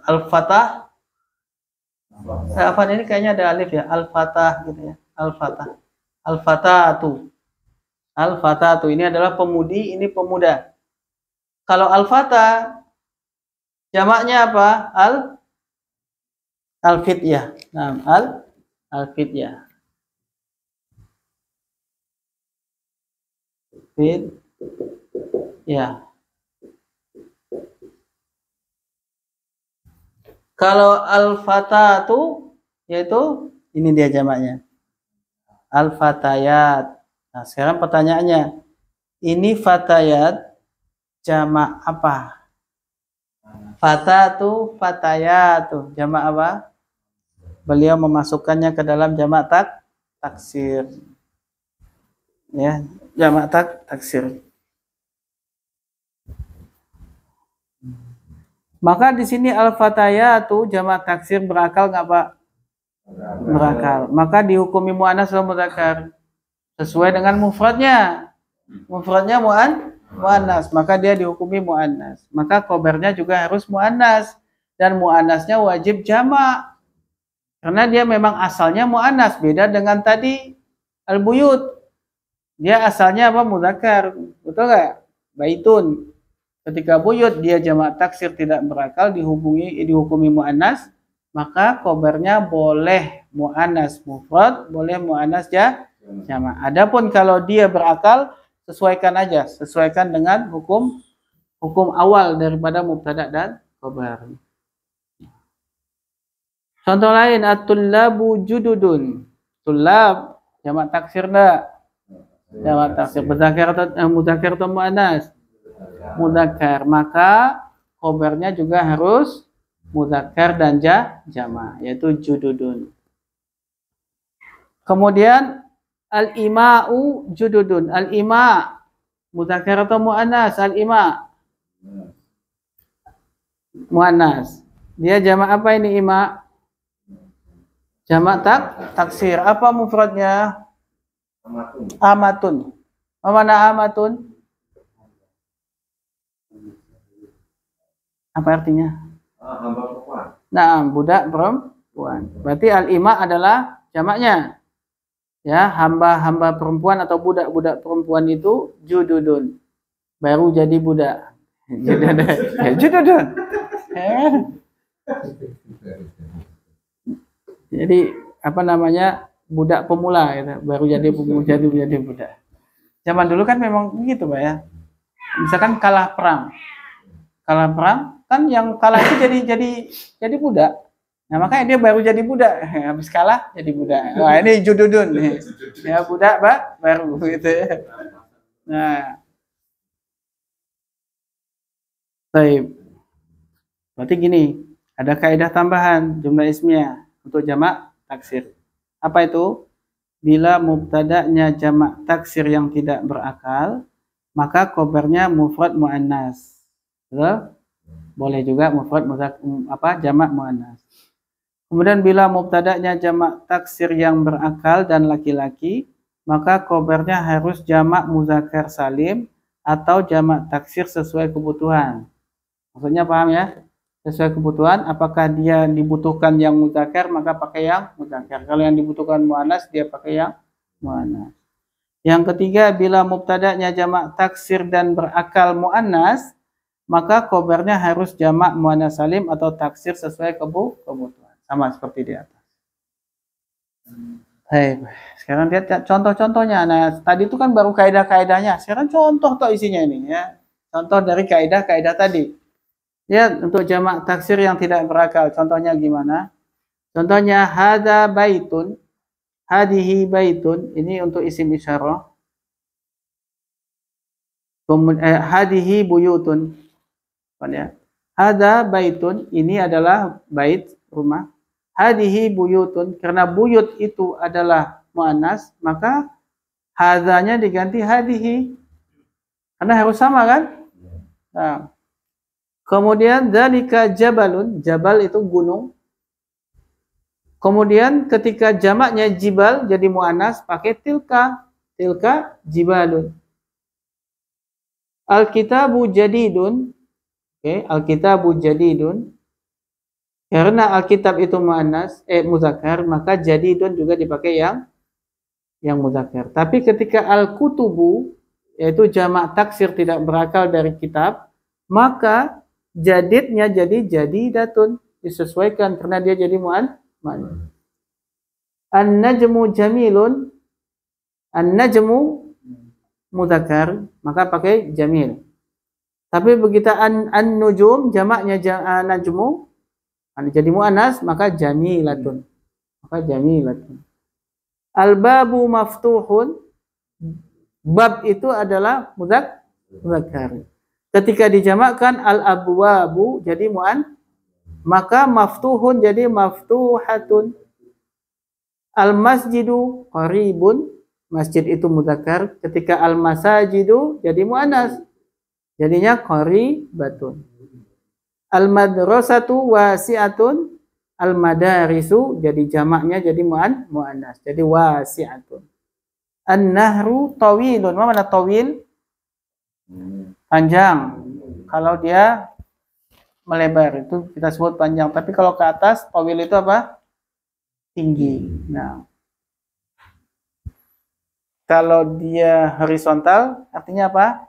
al-fatah. Apa ini kayaknya ada alif ya, al-fatah gitu ya, al-fatah, al-fatatu, al-fatatu ini adalah pemudi, ini pemuda. Kalau al-fatah jamaknya apa? Al-fityah. Nah, al-fityah. Ya. Kalau al-fatatu yaitu ini dia jamaknya. Al-fatayat. Nah, sekarang pertanyaannya, ini fatayat jamak apa? Fatatu, fatayatu, jamak apa? Beliau memasukkannya ke dalam jamak taksir. Ya, jamak taksir. Maka di sini al-fatayatu jamak taksir berakal nggak Pak? Berakal. Maka dihukumi muannats atau mudzakkar sesuai dengan mufradnya. Mufradnya muannats, maka dia dihukumi muannats. Maka khobarnya juga harus muannats dan muannasnya wajib jamak. Karena dia memang asalnya muannats, beda dengan tadi al-buyut. Dia asalnya apa? Mudzakkar. Betul nggak? Baitun. Ketika buyut dia jamak taksir tidak berakal dihukumi muannats, maka khobarnya boleh muannats mufrad, boleh muannats jamak. Adapun kalau dia berakal, sesuaikan aja, sesuaikan dengan hukum awal daripada mubtada dan khobar. Contoh lain, at-tullabu jududun. Tullab jamak taksir enggak? Jamak taksir mudzakkar atau muannats? Mudzakkar, maka khobarnya juga harus mudzakkar dan jamak, yaitu jududun. Kemudian al-ima'u jududun. Al-ima' mudzakkar atau muannats? Al-ima' muannats. Dia jamak apa ini ima? Jamak taksir. Apa mufradnya? Amatun. Mana amatun? Apa artinya? Hamba perempuan. Nah, budak perempuan. Berarti al-ima adalah jamaknya. Ya, hamba-hamba perempuan atau budak-budak perempuan itu jududun. Baru jadi budak. Jududun. Jadi apa namanya? Budak pemula gitu. Baru jadi budak. Zaman dulu kan memang begitu, Pak ya. Misalkan kalah perang kan yang kalah itu jadi budak. Nah, makanya dia baru jadi budak. Habis kalah jadi budak. Wah, ini jududun. Ya, budak, Pak, baru gitu ya. Nah. Baik. Berarti gini, ada kaidah tambahan jumlah ismiyah untuk jamak taksir. Apa itu? Bila mubtada'nya jamak taksir yang tidak berakal, maka khobarnya mufrad muannats. Betul? Boleh juga mufrad jamak muannats. Kemudian bila mubtada'nya jamak taksir yang berakal dan laki-laki, maka khobarnya harus jamak muzakkar salim atau jamak taksir sesuai kebutuhan. Maksudnya paham ya? Sesuai kebutuhan, apakah dia dibutuhkan yang muzakkar maka pakai yang muzakkar. Kalau yang dibutuhkan muannats dia pakai yang muannats. Yang ketiga, bila mubtada'nya jamak taksir dan berakal muannats, maka khobarnya harus jamak muannats salim atau taksir sesuai kebutuhan. Sama seperti di atas. Hai, sekarang lihat contoh-contohnya. Nah, tadi itu kan baru kaidah-kaidahnya. Sekarang contoh toh isinya ini ya. Contoh dari kaidah-kaidah tadi. Lihat untuk jamak taksir yang tidak berakal. Contohnya gimana? Contohnya hada baitun, hadihi baitun. Ini untuk isim isyarah. Hadihi buyutun. Ya. Hada baitun, ini adalah bait, rumah. Hadihi buyutun, karena buyut itu adalah muannas, maka hadanya diganti hadihi. Karena harus sama kan? Nah. Kemudian dzalika jabalun, jabal itu gunung. Kemudian ketika jamaknya jibal jadi muannas pakai tilka, tilka jibalun. Alkitabu jadidun, oke, alkitabu jadidun. Karena alkitab itu muannas, muzakkar, maka jadidun juga dipakai yang muzakkar. Tapi ketika al-kutubu, yaitu jamak taksir tidak berakal dari kitab, maka jadidnya jadi jadidatun, disesuaikan karena dia jadi muannas. An-najmu jamilun, an-najmu muzakkar, maka pakai jamil. Tapi begitu an-nujum jamaknya najmu jadi muannas, maka jamilatun. Maka jamilatun. Al-babu maftuhun, bab itu adalah muzakkar. Ketika dijamakkan al-abwabu jadi maka maftuhun jadi maftuhatun. Al-masjidu qaribun, masjid itu muzakkar. Ketika al-masajidu jadi muannas, jadinya qaribatun. Al-madrasatu wasi'atun, al-madarisu jadi jamaknya jadi muannas, jadi wasi'atun. An-nahru tawilun, mana tawil? Panjang. Kalau dia melebar itu kita sebut panjang, tapi kalau ke atas tawil itu apa? Tinggi. Nah, kalau dia horizontal artinya apa?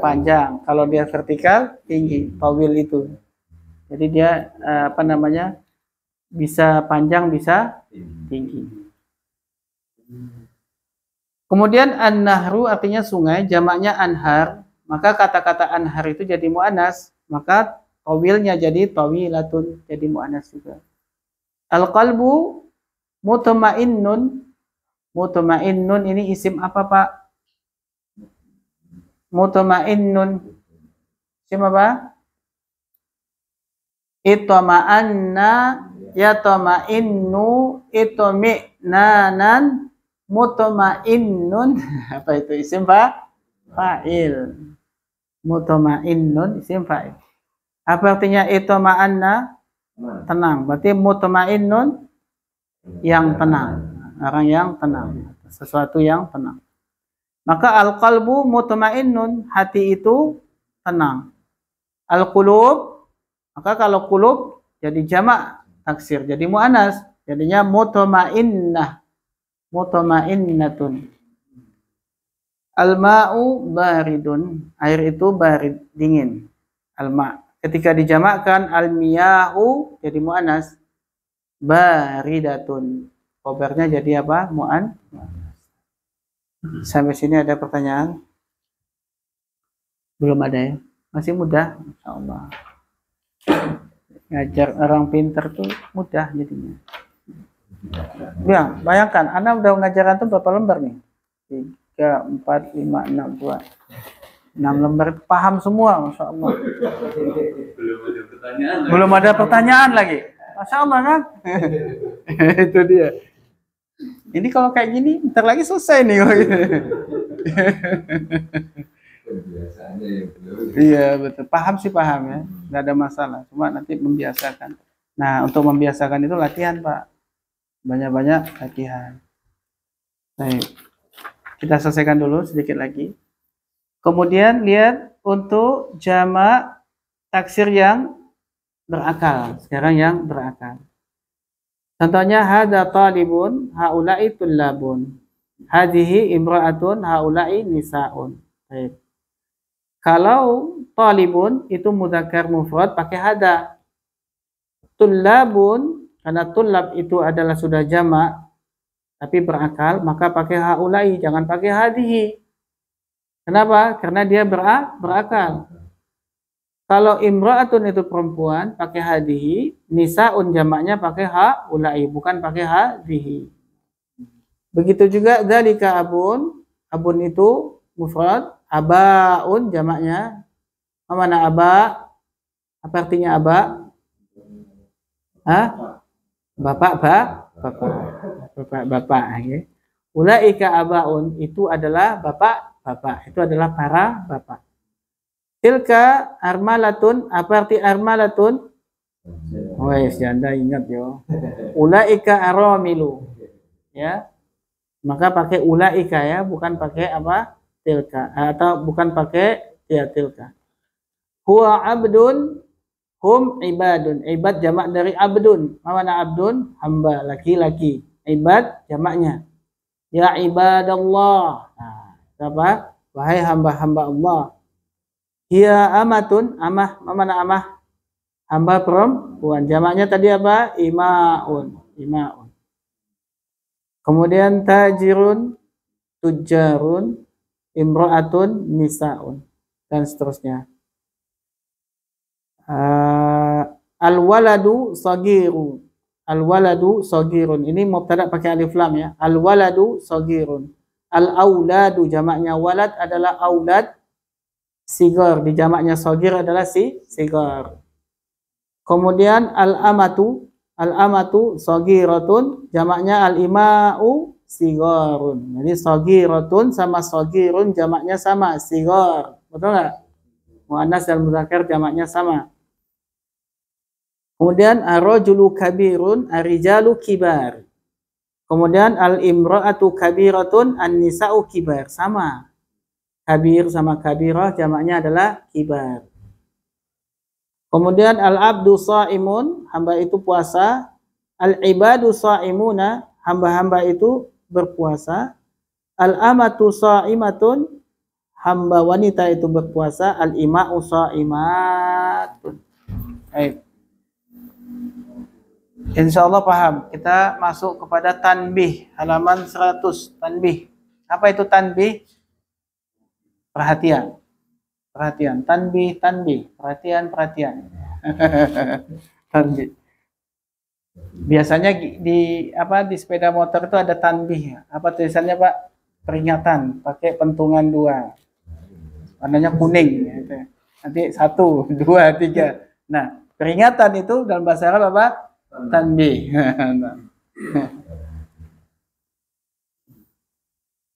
Panjang. Kalau dia vertikal tinggi, tawil itu. Jadi dia bisa panjang bisa tinggi. Kemudian an-nahru artinya sungai, jamaknya anhar, maka kata-kata anhar itu jadi muannas, maka tawilnya jadi tawilatun, jadi muannas juga. Al-qalbu mutmainnun, mutmainnun ini isim apa Pak? Mutmainnun isim apa? Itoma'anna yatoma'innu itomi'nanan mutoma'innun. Apa itu isim fa'il? Mutoma'innun isim fa'il. Apa artinya itoma'anna? Tenang. Berarti mutoma'innun yang tenang. Orang yang tenang. Sesuatu yang tenang. Maka al-qalbu mutoma'innun, hati itu tenang. Al-qulub, maka kalau qulub jadi jamak taksir, jadi muannas, jadinya mutmainnah, mutmainnatun. Al-ma'u baridun, air itu barid, dingin. Al-ma'. Ketika dijamakkan al-miyahu jadi muannas, baridatun. Khobarnya jadi apa? Mu'an. Sampai sini ada pertanyaan? Belum ada ya? Masih mudah, insyaallah. Ngajar orang pinter tuh mudah jadinya. Ya, bayangkan, Anda udah ngajar antum berapa lembar nih? 3, 4, 5, 6, 2. 6 lembar itu paham semua, Masya Allah. Belum ada pertanyaan lagi. Masya Allah kan? Itu dia. Ini kalau kayak gini, ntar lagi selesai nih. Iya betul, paham sih paham ya, nggak ada masalah, cuma nanti membiasakan. Nah untuk membiasakan itu latihan Pak, banyak-banyak latihan. Baik, kita selesaikan dulu sedikit lagi. Kemudian lihat untuk jamak taksir yang berakal. Sekarang yang berakal. Contohnya hada talibun, haula'i tullabun. Hadhihi imra'atun, haula'i nisa'un. Baik. Kalau talibun itu mudzakkar mufrad pakai hada. Tullabun karena tullab itu adalah sudah jamak tapi berakal, maka pakai haulai, jangan pakai hadihi. Kenapa? Karena dia berakal. Kalau imra'atun itu perempuan, pakai hadihi, nisaun jamaknya pakai haulai, bukan pakai hadihi. Begitu juga dzalika abun, abun itu mufrad, abaun jamaknya. Mana aba? Apa artinya aba? Hah? Bapak. Okay. Ulaika abaun itu adalah bapak. Itu adalah para bapak. Tilka armalatun, apa arti armalatun? Wes, janda ingat yo. Ulaika aramilu. Ya. Maka pakai ulaika ya, bukan pakai apa? Tilka atau bukan pakai tilka. Huwa abdun, hum ibadun. Ibad jamak dari abdun. Mana abdun? Hamba, laki-laki. Ibad jamaknya. Ya ibadallah. Nah, apa? Wahai hamba-hamba Allah. Hiya amatun, amah. Mana amah? Hamba perempuan. Jamaknya tadi apa? Imaun. Kemudian tajirun, tujarun, imra'atun, nisaun, dan seterusnya. Al-waladu sagirun. Al-waladu sagirun. Ini mubtada pakai alif lam ya. Al-waladu sagirun. Al-auladu jamaknya walad adalah aulad. Sigar di jamaknya sagir adalah sigar. Kemudian al-amatu sagiratun jamaknya al-ima'u sigarun. Jadi sagiratun sama sagirun jamaknya sama, sigar. Betul enggak? Muannas dan muzakkar jamaknya sama. Kemudian ar-rajulu kabirun, ar-rijalu kibar. Kemudian al-imra'atu kabiratun, an-nisa'u kibar. Sama. Kabir sama kabirah jamaknya adalah kibar. Kemudian al-abdu sha'imun, hamba itu puasa. Al-ibadu sha'imuna, hamba-hamba itu berpuasa. Al-amatu sha'imatun, hamba wanita itu berpuasa. Al-ima'u sha'imatun. Baik. Insyaallah paham. Kita masuk kepada tanbih, halaman 100. Tanbih. Apa itu tanbih? Perhatian. Tanbih. Perhatian. Tanbih. Biasanya di sepeda motor itu ada tanbih. Apa tulisannya, Pak? Peringatan, pakai pentungan 2. Warnanya kuning gitu. Nanti 1, 2, 3. Nah, peringatan itu dalam bahasa Arab apa? Tanbih.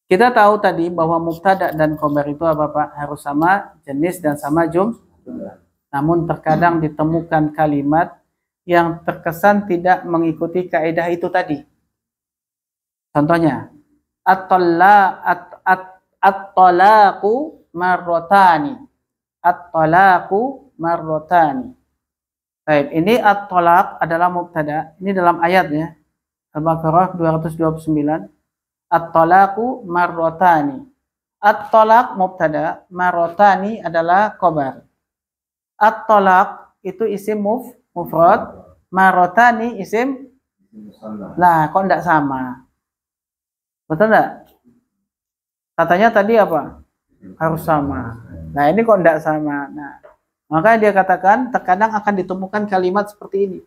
Kita tahu tadi bahwa mubtada dan khobar itu apa, Pak? Harus sama jenis dan sama jumlah. Namun terkadang ditemukan kalimat yang terkesan tidak mengikuti kaidah itu tadi. Contohnya, at-talaqu marrotani. At-talaqu marrotani. Baik, ini at-talaq adalah mubtada. Ini dalam ayatnya. Al-Baqarah 229. At-talaqu marrotani. At-talaq mubtada, marrotani adalah khobar. At-talaq itu isim mufrad, marrotani isim. Lah, kok enggak sama? Betul enggak? Katanya tadi apa? Harus sama. Nah, ini kok enggak sama. Nah, maka dia katakan terkadang akan ditemukan kalimat seperti ini.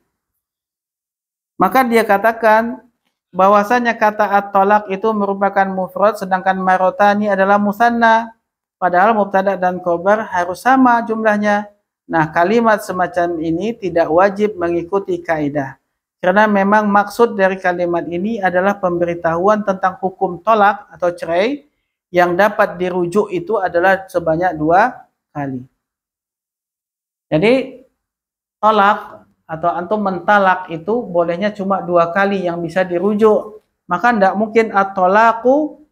Maka dia katakan bahwasanya kata at-talaq itu merupakan mufrad sedangkan marrotani adalah musanna. Padahal mubtada dan khobar harus sama jumlahnya. Nah, kalimat semacam ini tidak wajib mengikuti kaidah. Karena memang maksud dari kalimat ini adalah pemberitahuan tentang hukum tolak atau cerai yang dapat dirujuk itu adalah sebanyak 2 kali. Jadi tolak atau antum mentalak itu bolehnya cuma 2 kali yang bisa dirujuk. Maka tidak mungkin at-talaqu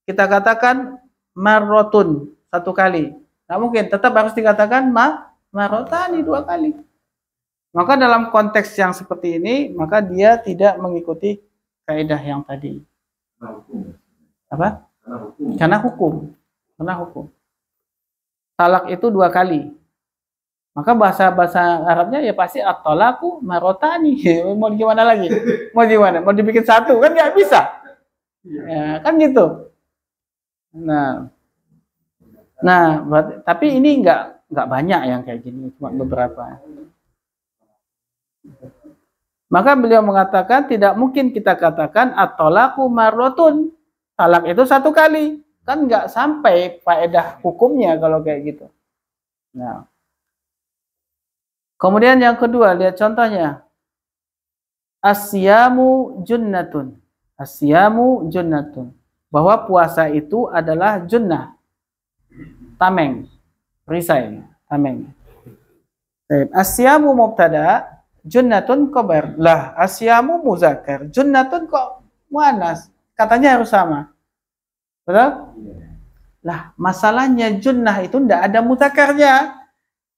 kita katakan marrotun 1 kali. Tidak mungkin, tetap harus dikatakan marrotani 2 kali. Maka dalam konteks yang seperti ini, maka dia tidak mengikuti kaidah yang tadi. Apa? Karena hukum. Talak itu 2 kali. Maka bahasa Arabnya ya pasti at-talaqu marrotani. Mau gimana lagi? Mau dibikin 1 kan nggak bisa. Ya, kan gitu. Nah, tapi ini nggak banyak yang kayak gini, cuma beberapa. Maka beliau mengatakan tidak mungkin kita katakan at-talaqu marratun. Talak itu satu kali. Kan nggak sampai faedah hukumnya kalau kayak gitu. Nah. Kemudian yang kedua, lihat contohnya. Asyamu junnatun. Asyamu junnatun. Bahwa puasa itu adalah junnah. Tameng. Perisai. Tameng. Asyamu mubtada. Junnatun khobar. Lah, asyamu muzakkar. Junnatun kok muannas. Katanya harus sama. Betul? Lah, masalahnya junnah itu tidak ada mudzakarnya.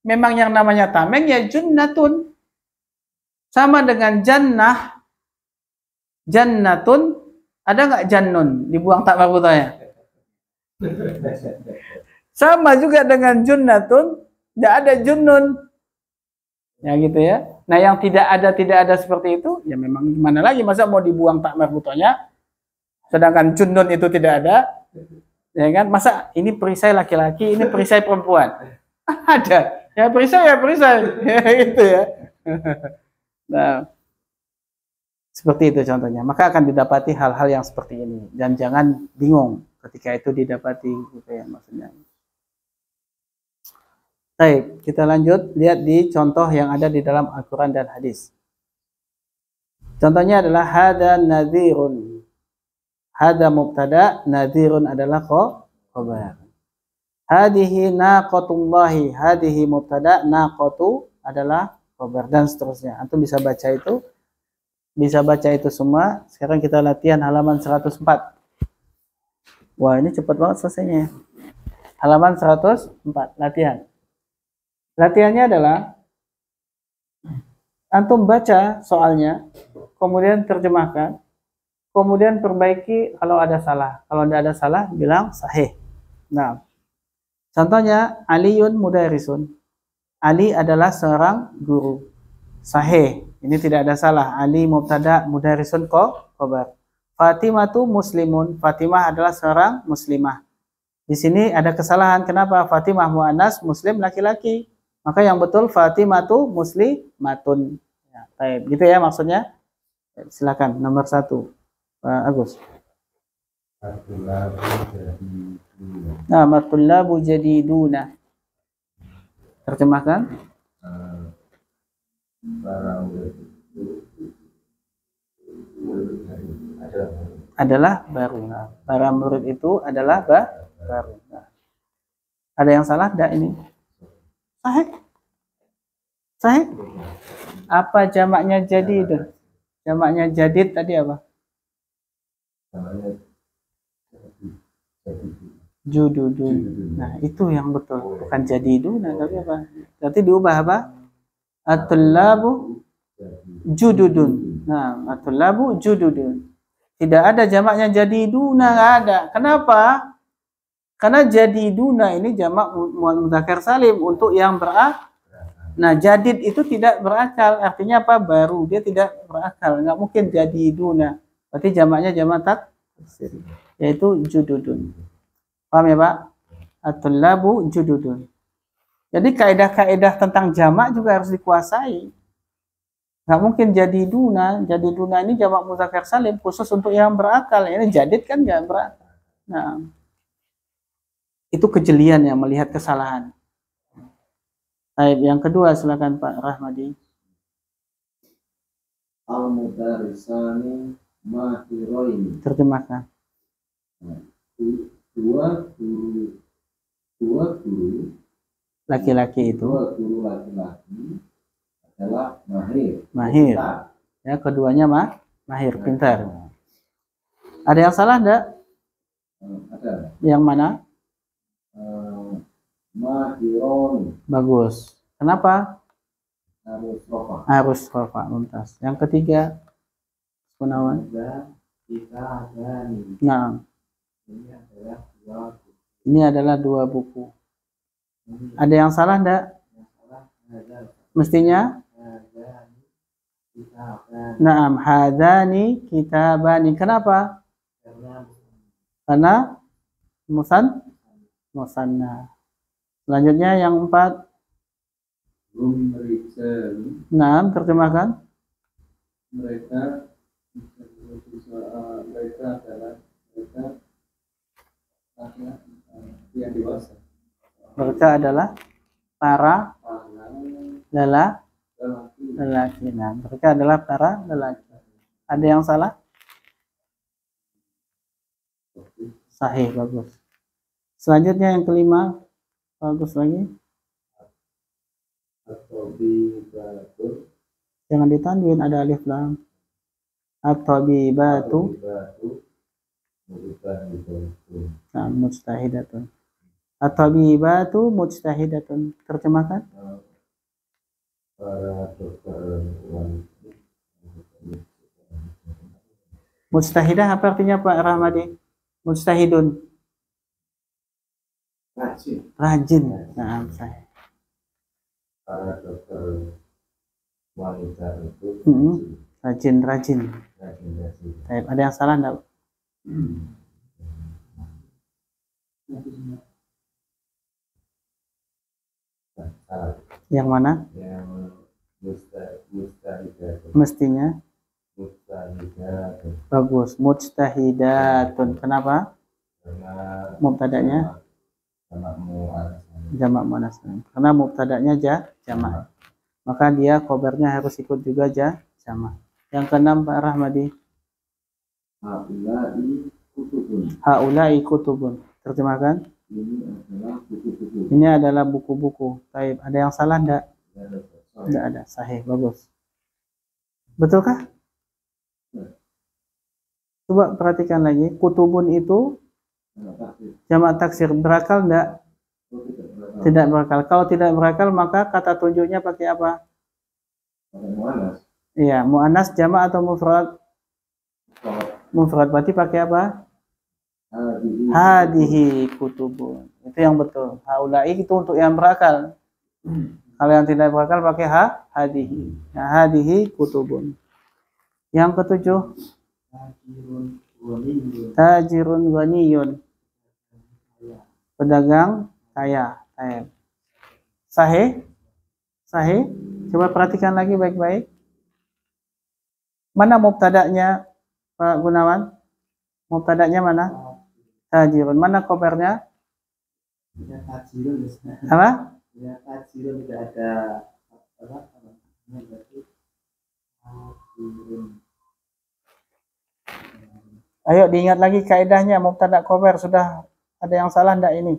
Memang yang namanya tameng ya junnatun. Sama dengan jannah. Jannatun. Ada nggak jannun? Dibuang tak marbutanya. Sama juga dengan junnatun. Tidak ada junnun. Ya gitu ya. Nah yang tidak ada seperti itu, ya memang gimana lagi, masa mau dibuang tak marbutonya, sedangkan junnun itu tidak ada, ya kan? Masa ini perisai laki-laki, ini perisai perempuan? Ada, ya perisai, ya gitu ya. Nah, seperti itu contohnya. Maka akan didapati hal-hal yang seperti ini, dan jangan bingung ketika itu didapati, gitu ya maksudnya. Baik, kita lanjut lihat di contoh yang ada di dalam Al-Quran dan hadis. Contohnya adalah hada nadhirun. Hada mubtada, nadhirun adalah khabar. Hadihi naqatullahi, hadihi mubtada, naqatu adalah khabar, dan seterusnya. Antum bisa baca itu. Bisa baca itu semua. Sekarang kita latihan halaman 104. Wah, ini cepat banget selesainya. Halaman 104, latihan. Latihannya adalah antum baca soalnya, kemudian terjemahkan, kemudian perbaiki kalau ada salah. Kalau tidak ada salah, bilang sahih. Nah, contohnya Aliyun mudarisun. Ali adalah seorang guru. Sahih. Ini tidak ada salah. Ali mubtada, mudarisun khabar. Fatimatu muslimun. Fatimah adalah seorang muslimah. Di sini ada kesalahan. Kenapa? Fatimah muannas, muslim laki-laki. Maka yang betul Fatimatu muslimatun. Ya, baik. Gitu ya maksudnya. Silakan nomor 1, Pak Agus. Nah, matulabu jadiduna. Terjemahkan. Adalah baru. Nah, para murid itu adalah baru. Nah, ada yang salah tidak ini? Sahih. Sahih. Apa jamaknya jadid? Jamaknya jadid tadi apa? Jududun. Nah, itu yang betul. Bukan jadidun, tapi apa? Nanti diubah apa? At-tullabu jududun. Nah, at-tullabu jududun. Tidak ada jamaknya jadiduna, nggak ada. Kenapa? Karena jadiduna ini jamak mudzakkar salim untuk yang berakal. Nah, jadid itu tidak berakal. Artinya apa? Baru. Dia tidak berakal. Nggak mungkin jadiduna. Berarti jamaknya jamak taksir. Yaitu jududun. Paham ya Pak? At-tullabu jududun. Jadi kaidah-kaidah tentang jamak juga harus dikuasai. Nggak mungkin jadiduna. Jadiduna ini jamak mudzakkar salim khusus untuk yang berakal. Ini jadid kan nggak berakal. Nah, itu kejelian yang melihat kesalahan. Baik, yang kedua silakan Pak Rahmadi. Al-mudarisani mahiroini. Terjemahkan. Dua guru Laki-laki itu. Dua guru laki-laki adalah mahir. Mahir. Ya, keduanya mahir, pintar. Ada yang salah enggak? Ada. Yang mana? Mahironi. Bagus. Kenapa? Harus rofa. Harus rofa, mumtaz. Yang ketiga, Gunawan. Kita ada nih. Nah, ini adalah dua buku. Ada yang salah enggak? Mestinya? Naam, hadani kitabani. Kenapa? Karena musanna. Selanjutnya yang 4. Hum rijalu. Nah, terjemahkan. Mereka adalah yang dewasa. Mereka adalah para Lelaki. lelaki. Nah, mereka adalah para lelaki. Ada yang salah? Sahih, bagus. Selanjutnya yang kelima, bagus lagi. At-tabibatu. Jangan ditanwin, ada alif lam. At-tabibatu. Nah, mujtahidatun. At-tabibatu mujtahidatun. Terjemahkan. Para dokter wanita. Mujtahidah apa artinya Pak Rahmadi? Mujtahidun. Rajin. Nah, saya. Para dokter wanita itu Rajin. rajin. Baik, ada yang salah enggak? Yang mana? Yang mustahidatun. Mestinya Mustahidatun. bagus. Mujtahidatun. Kenapa? Karena Mubtada'nya jamak muannas. Karena mubtada'nya jamak. Maka dia khobarnya harus ikut juga jamak. Yang keenam Pak Rahmadi. Haulai kutubun. Haulai kutubun. Terjemahkan. Ini adalah buku-buku. Baik, ada yang salah enggak? Enggak ada. Sahih, bagus. Betulkah? Coba perhatikan lagi. Kutubun itu jamak taksir. Berakal enggak? Tidak berakal. Kalau tidak berakal maka kata tunjuknya pakai apa? Iya, muannas jamak atau mufrad? Mufrad, berarti pakai apa? Hadihi kutubun. Itu yang betul. Haulai itu untuk yang berakal. Kalau yang tidak berakal pakai hadihi. Nah, hadihi kutubun. Yang ketujuh, tajirun ghaniyun. Pedagang kaya. Sahih? Sahih? Coba perhatikan lagi baik-baik. Mana mubtada'nya Pak Gunawan? Mubtada'nya mana? Tajirun. Mana khobarnya? Ya, tajirun. Apa? Ya, tajirun tidak ada apa? Ayo diingat lagi kaidahnya mubtada khobar. Sudah ada yang salah enggak ini?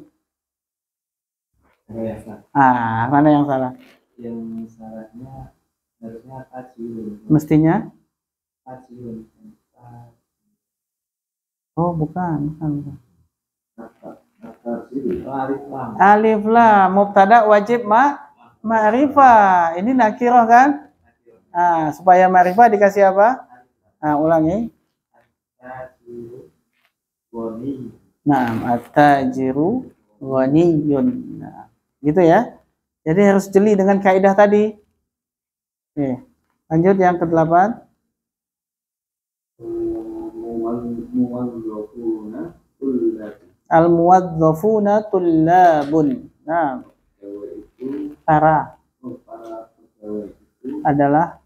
Mana yang salah? Yang salahnya harusnya tajirun. Mestinya? Tajirun. Oh, bukan. Alif lam. Alif lam mubtada wajib ma'rifah. Ini nakirah kan? Supaya ma'rifah dikasih apa? Ulangi. Naam, at-tajiru ghaniyun. Nah, gitu ya. Jadi harus jeli dengan kaidah tadi. Oke. Lanjut yang ke-8. Al-muwadzafuna tullabun. Nah, para adalah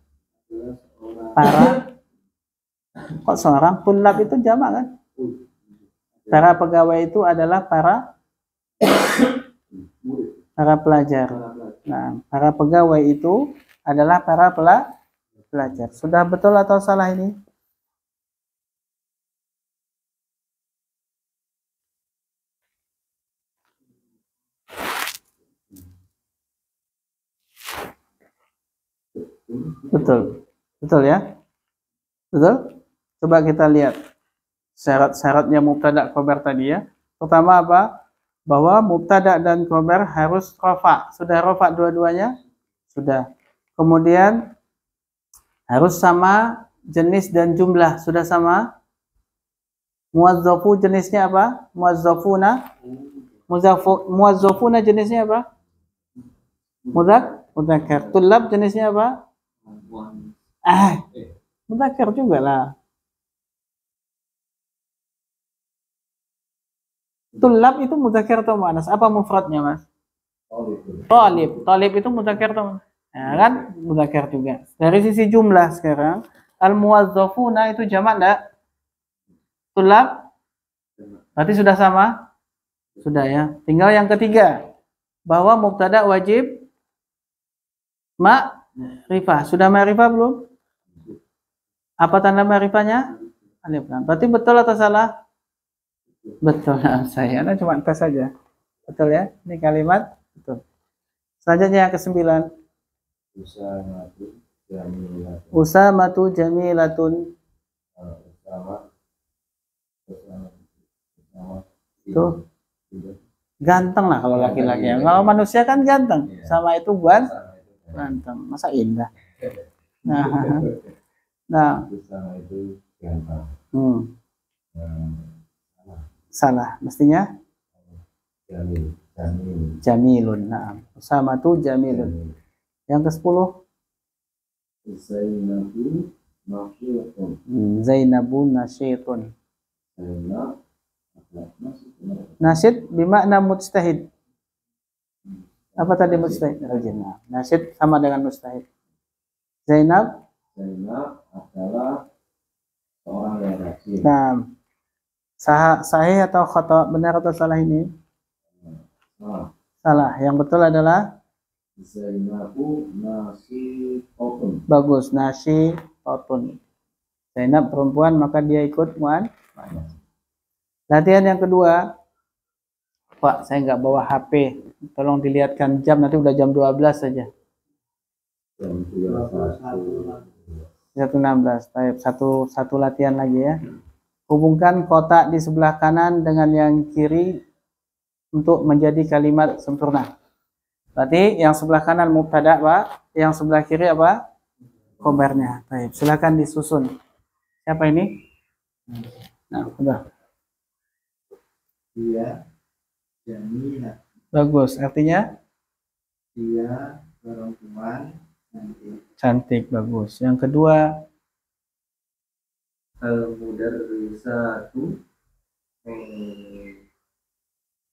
para. Kok seorang? Tullab itu jamak kan? Para pegawai itu adalah para pelajar. Nah, para pegawai itu adalah para pelajar. Sudah betul atau salah ini? Betul. Betul ya? Betul? Coba kita lihat syarat-syaratnya mubtada khobar tadi ya. Pertama apa? Bahwa mubtada dan khobar harus rafa. Sudah rafa dua-duanya? Sudah. Kemudian harus sama jenis dan jumlah. Sudah sama? Muwazzafu jenisnya apa? Muwazzafuna. Muwazzafuna jenisnya apa? Mudzakkar. Tullab jenisnya apa? Mudzakkar juga lah. Tulab itu mudzakkar atau muannas? Apa mufradnya, Mas? Talib. Talib itu mudzakkar atau muannas? Nah, kan mudzakkar juga. Dari sisi jumlah sekarang, al-muwazzafuna itu jamak enggak? Tulab? Berarti sudah sama? Sudah ya. Tinggal yang ketiga, bahwa mubtada wajib ma'rifah. Sudah ma'rifah belum? Apa tanda ma'rifahnya? Alif lam. Berarti betul atau salah? Betul. Nah, saya cuma tes saja. Betul ya? Ini kalimat betul. Selanjutnya yang ke-9. Usamatu jamilatun. Tuh. Ganteng lah kalau laki-laki. Kalau manusia kan ganteng. Sama itu buat ganteng. Masa indah? Nah. Nah. Salah. Mestinya jamilun. Nah, sama tuh jamilun. Yang ke-10. Zainabun nasyitun. Nasyid bermakna mujtahid. Apa tadi mujtahid? Nasyid sama dengan mujtahid. Zainab adalah seorang yang rajin. Nah, sahih atau khata? Benar atau salah ini? Salah. Yang betul adalah Zainabu nasyitun. Bagus, nasyitun. Zainab perempuan, maka dia ikut muan. Latihan yang kedua. Pak, saya nggak bawa HP. Tolong dilihatkan jam, nanti udah jam 12 saja. Jam 1.16. Baik, satu latihan lagi ya. Hubungkan kotak di sebelah kanan dengan yang kiri untuk menjadi kalimat sempurna. Berarti yang sebelah kanan mubtada, Pak. Yang sebelah kiri apa? Khobarnya. Baik, silakan disusun. Siapa ini? Nah, udah. Dia Jamila. Bagus, artinya? Dia perempuan cantik. Cantik, bagus. Yang kedua, Al-mudarrisatu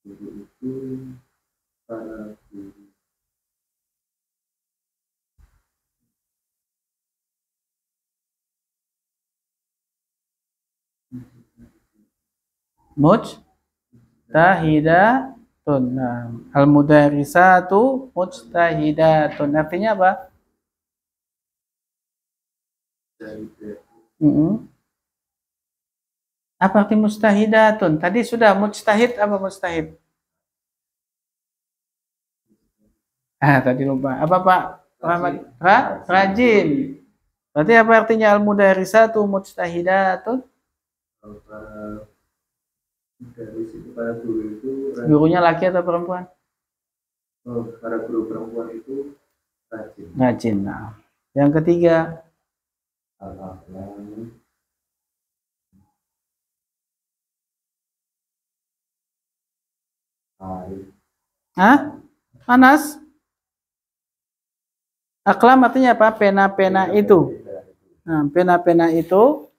guru itu para guru. mujtahidatun. Nah, al-mudarrisatu mujtahidatun. Artinya apa? Apa arti mujtahidatun? Tadi sudah mujtahid apa mujtahid? Tadi lupa. Apa Pak? Rajin. Berarti apa artinya al-mudarrisatu mujtahidatun? Para guru itu Gurunya laki atau perempuan? para guru perempuan itu rajin. Rajin. Nah. Yang ketiga, Al-aklam Panas? Aklam artinya apa? Pena-pena itu. Nah, pena-pena itu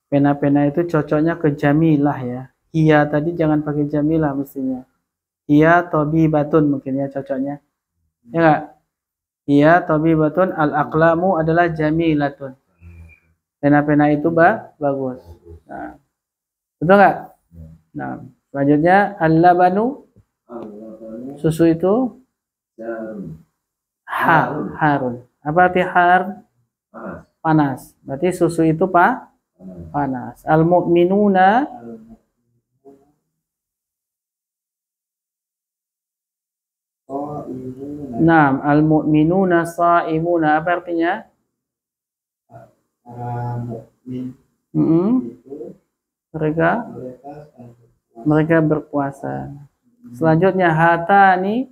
pena-pena itu cocoknya ke jamilah ya. Iya tadi jangan pakai jamilah mestinya. Iya tabibatun mungkin ya cocoknya. Ya enggak? Iya tabibatun, al-aqlamu adalah jamilatun. Pena-pena itu bagus. Nah, betul enggak? Nah, selanjutnya al-labanu, susu itu harun. Apa arti har? Panas. Berarti susu itu panas. Al-mu'minuna Naam, al-mu'minuna sha'imuna. Apa artinya? mukmin Mereka berpuasa. Selanjutnya hatani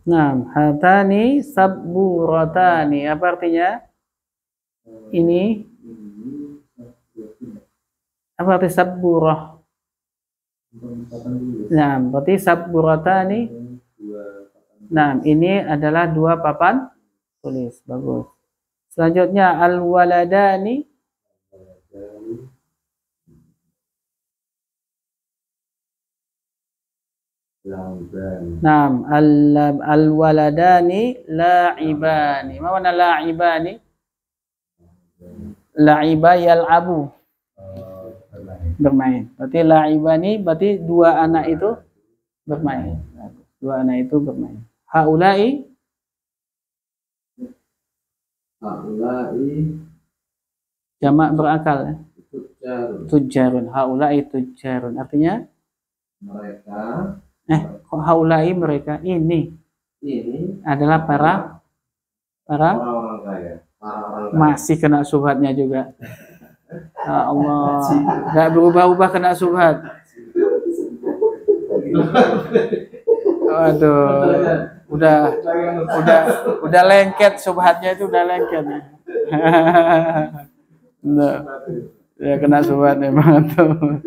Naam, hatani sabburatani. Apa artinya? Ini apa arti sabburah? Papan dulu. Nah, berarti sabburatani. Dua papan. Nah, ini adalah dua papan tulis. Bagus. Selanjutnya al-waladani. Dari lauban. Nah, al-waladani la'ibani. Ma mana la'ibani? La'iba yal'abu. Bermain. Berarti la'ibani berarti dua anak itu bermain. Dua anak itu bermain. Haulai Haulai jamak berakal ya. tujar. Tujarun. Haulai tujarun. Artinya Mereka kok haulai mereka ini ini adalah para orang-orang kaya. Para orang kaya. masih kena subhatnya juga. Ya Allah, nggak berubah-ubah kena subhat. Aduh, udah lengket subhatnya itu udah lengket. Nah, ya kena subhat memang tuh.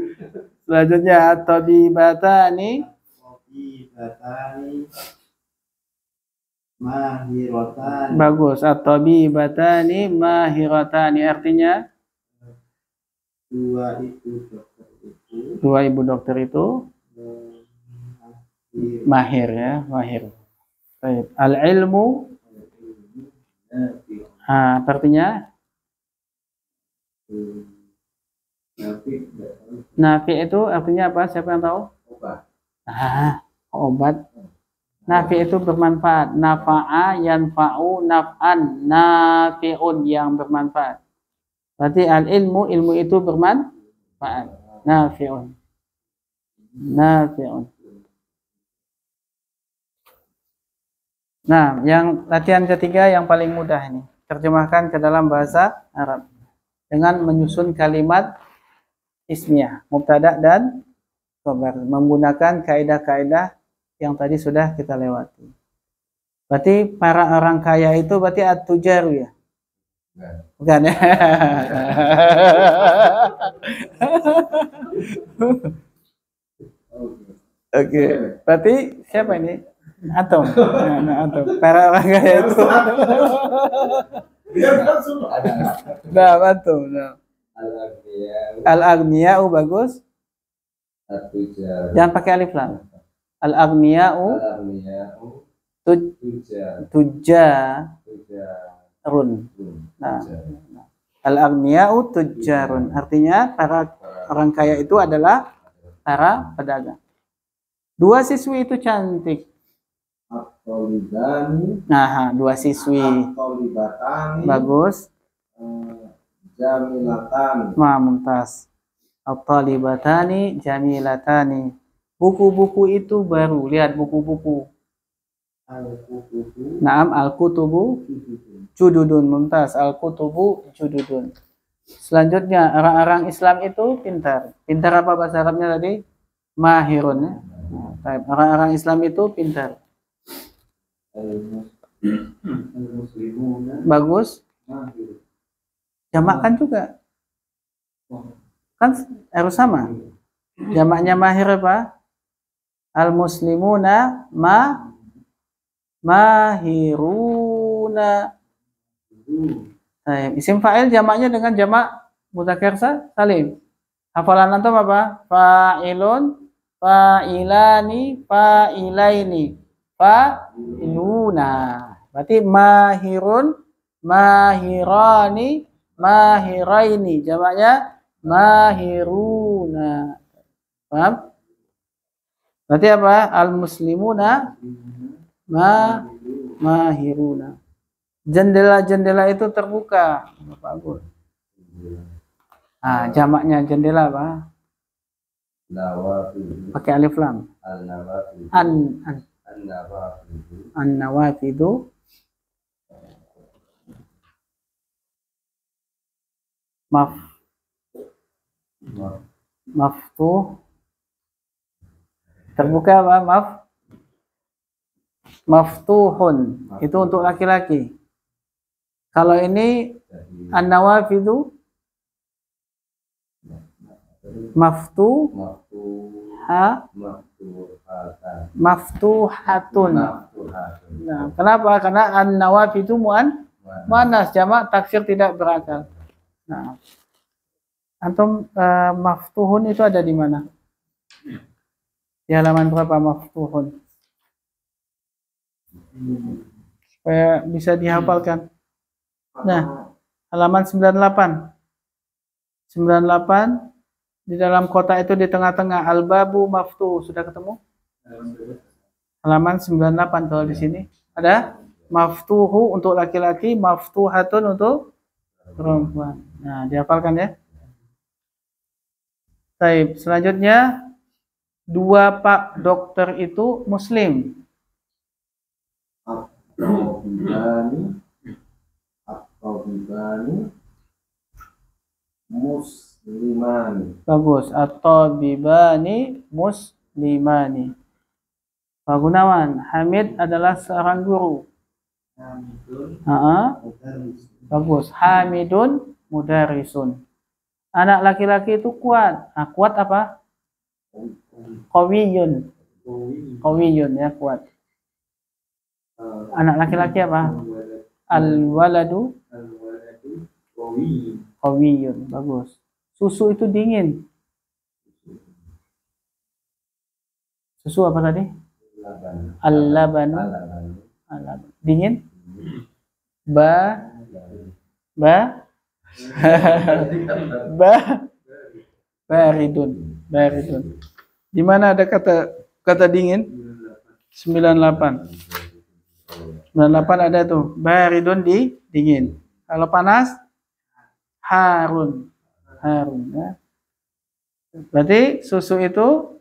Selanjutnya at-tabibatani. Batani mahiratan. Bagus, at-tabibatani mahiratani artinya Dua itu dokter itu dua ibu dokter itu mahir ya, mahir. Baik. Al-ilmu artinya nafi itu artinya apa? Siapa yang tahu? obat. Obat. Nafi itu bermanfaat. Nafa'a yanfa'u naf'an. Nafi'un yang bermanfaat. Berarti al-ilmu, ilmu itu bermanfaat. Nafi'un. Nafi'un. Nah, yang latihan ketiga yang paling mudah ini. Terjemahkan ke dalam bahasa Arab. Dengan menyusun kalimat ismiyah. Mubtada dan khabar. Menggunakan kaidah-kaidah yang tadi sudah kita lewati. Berarti para orang kaya itu berarti at-tujaru ya? Bukan ya? Oke. Berarti siapa ini? Antum. Nah, antum. Para orang kaya itu. Nah, antum. Nah. Al-aghniya'u bagus. Jangan pakai alif lam. Al-aghniya'u tujarun. Nah, al-aghniya'u tujarun. Artinya para orang kaya itu adalah para pedagang. Dua siswi itu cantik. Nah, dua siswi. Bagus. Jamilatan. Mumtaz. At-talibatani jamilatani. Buku-buku itu baru. Lihat buku-buku. Naam al-kutubu jududun. Mumtaz. Al-kutubu jududun. Selanjutnya, orang-orang Islam itu pintar. Pintar apa bahasa Arabnya tadi? Mahirun ya. Orang-orang Islam itu pintar. Bagus. Jamakkan juga. Kan harus sama. Jamaknya mahir apa? Al-muslimuna mahiruna. Isim fa'il jamaknya dengan jamak mudzakkar salim. Hafalan antum apa? Fa'ilun, fa'ilani, fa'ilaini, fa'iluna. Berarti mahirun, mahirani, mahiraini. Jamaknya mahiruna. Paham? Berarti apa? Al-muslimuna mahiruna. Jendela-jendela itu terbuka. Bagus. Ah, jamaknya jendela apa? Pakai alif lam. An-nawafidu. Maftuh. Terbuka apa? Maftuhun. Itu untuk laki-laki. Kalau ini an-nawafidu maftuhatun. Maftuhatan. maftuhatun. Maftuhatun. Nah, kenapa? Karena an-nawafil itu muannas, jamak taksir tidak berakal. Nah, antum maftuhun itu ada di mana? Di halaman berapa maftuhun? Supaya bisa dihafalkan. Nah, halaman 98. 98 di dalam kotak itu di tengah-tengah al-babu maftuh. Sudah ketemu? Halaman 98 kalau di sini ada maftuhu untuk laki-laki, maftuhatun untuk perempuan. Nah, dihafalkan ya. Baik, selanjutnya dua Pak dokter itu muslim. At-tabibani muslimani. Bagus. Atau bibani muslimani. Pak Gunawan, Hamid adalah seorang guru. Bagus. Hamidun mudarisun. Anak laki-laki itu kuat. Nah, kuat apa? Qawiyun. Qawiyun ya, kuat. Anak laki-laki apa? Al-waladu qawiyun. Bagus. Susu itu dingin. Susu apa tadi? Al-labanu. Al-labanu. Dingin? Baridun. Baridun. Di mana ada kata dingin? 98. 98 ada tuh. Baridun di dingin. Kalau panas? Harun. Harun ya. Berarti susu itu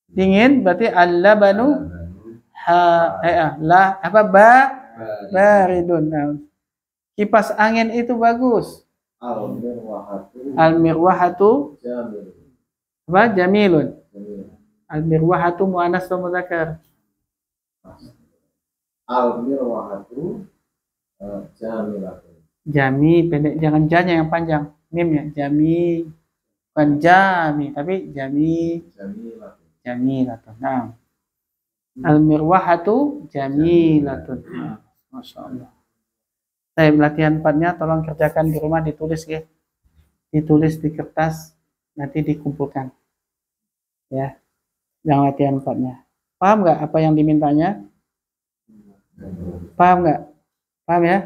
dingin, berarti al-labanu baridun. Nah, kipas angin itu bagus. Al-mirwahatu apa? Jamilun. Al-mirwahatu muannas atau muzakkar? Al-mirwahatu jamilatun. Jami pendek, jangan janya yang panjang. Mimnya jami, bukan jami, tapi jami. Jamilatun. Nah, al-mirwahatu jamilatun. Nah, Masya Allah. Saya latihan 4-nya tolong kerjakan di rumah, ditulis ya. Ditulis di kertas, nanti dikumpulkan. Ya. Yang latihan 4-nya. Paham nggak apa yang dimintanya? Paham nggak? Paham ya?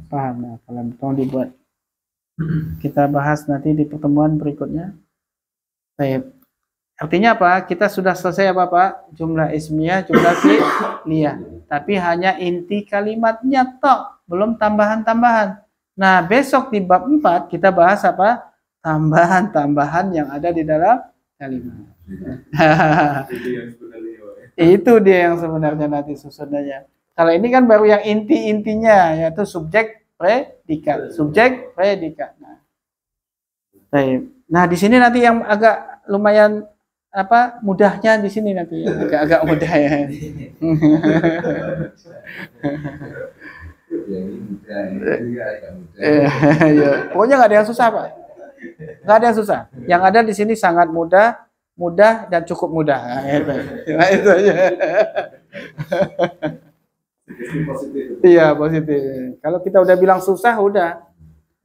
Paham. Nah, kalau tolong dibuat. Kita bahas nanti di pertemuan berikutnya. Baik. Artinya apa? Kita sudah selesai apa Pak? Jumlah ismiyah, jumlah fi'liyah. Tapi hanya inti kalimatnya tok, belum tambahan-tambahan. Nah, besok di bab 4 kita bahas apa? Tambahan-tambahan yang ada di dalam kalimat. Itu dia yang sebenarnya nanti susunannya. Kalau ini kan baru yang inti-intinya, yaitu subjek, predikat. Subjek, predikat. Nah, di sini nanti yang agak lumayan apa mudahnya di sini nanti ya. Agak mudah ya. Ya, pokoknya nggak ada yang susah Pak, nggak ada yang susah. Yang ada di sini sangat mudah dan cukup mudah. Nah, itu aja. Iya positif. Kalau kita udah bilang susah, udah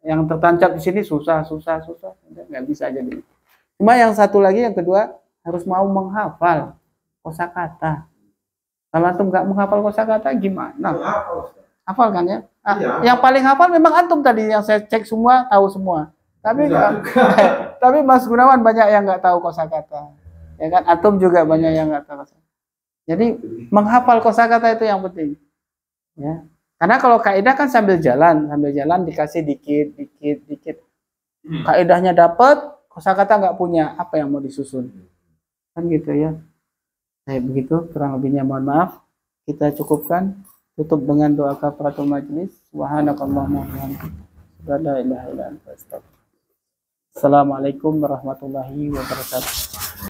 yang tertancap di sini susah, nggak bisa jadi. Cuma yang satu lagi, yang kedua harus mau menghafal kosakata. Kalau antum nggak menghafal kosakata gimana? Hafal kan ya? Yang paling hafal memang antum tadi yang saya cek semua tahu semua. Tapi tapi Mas Gunawan banyak yang nggak tahu kosakata. Ya kan? Antum juga banyak yang nggak tahu kosakata. Jadi menghafal kosakata itu yang penting. Ya. Karena kalau kaidah kan sambil jalan dikasih dikit. Kaidahnya dapat, kosakata nggak punya, apa yang mau disusun? Kan gitu ya. Nah, begitu kurang lebihnya mohon maaf. Kita cukupkan, tutup dengan doa kafaratul majelis. Subhanakallahumma wa bihamdika, la ilaha illa anta astaghfiruka. Assalamualaikum warahmatullahi wabarakatuh.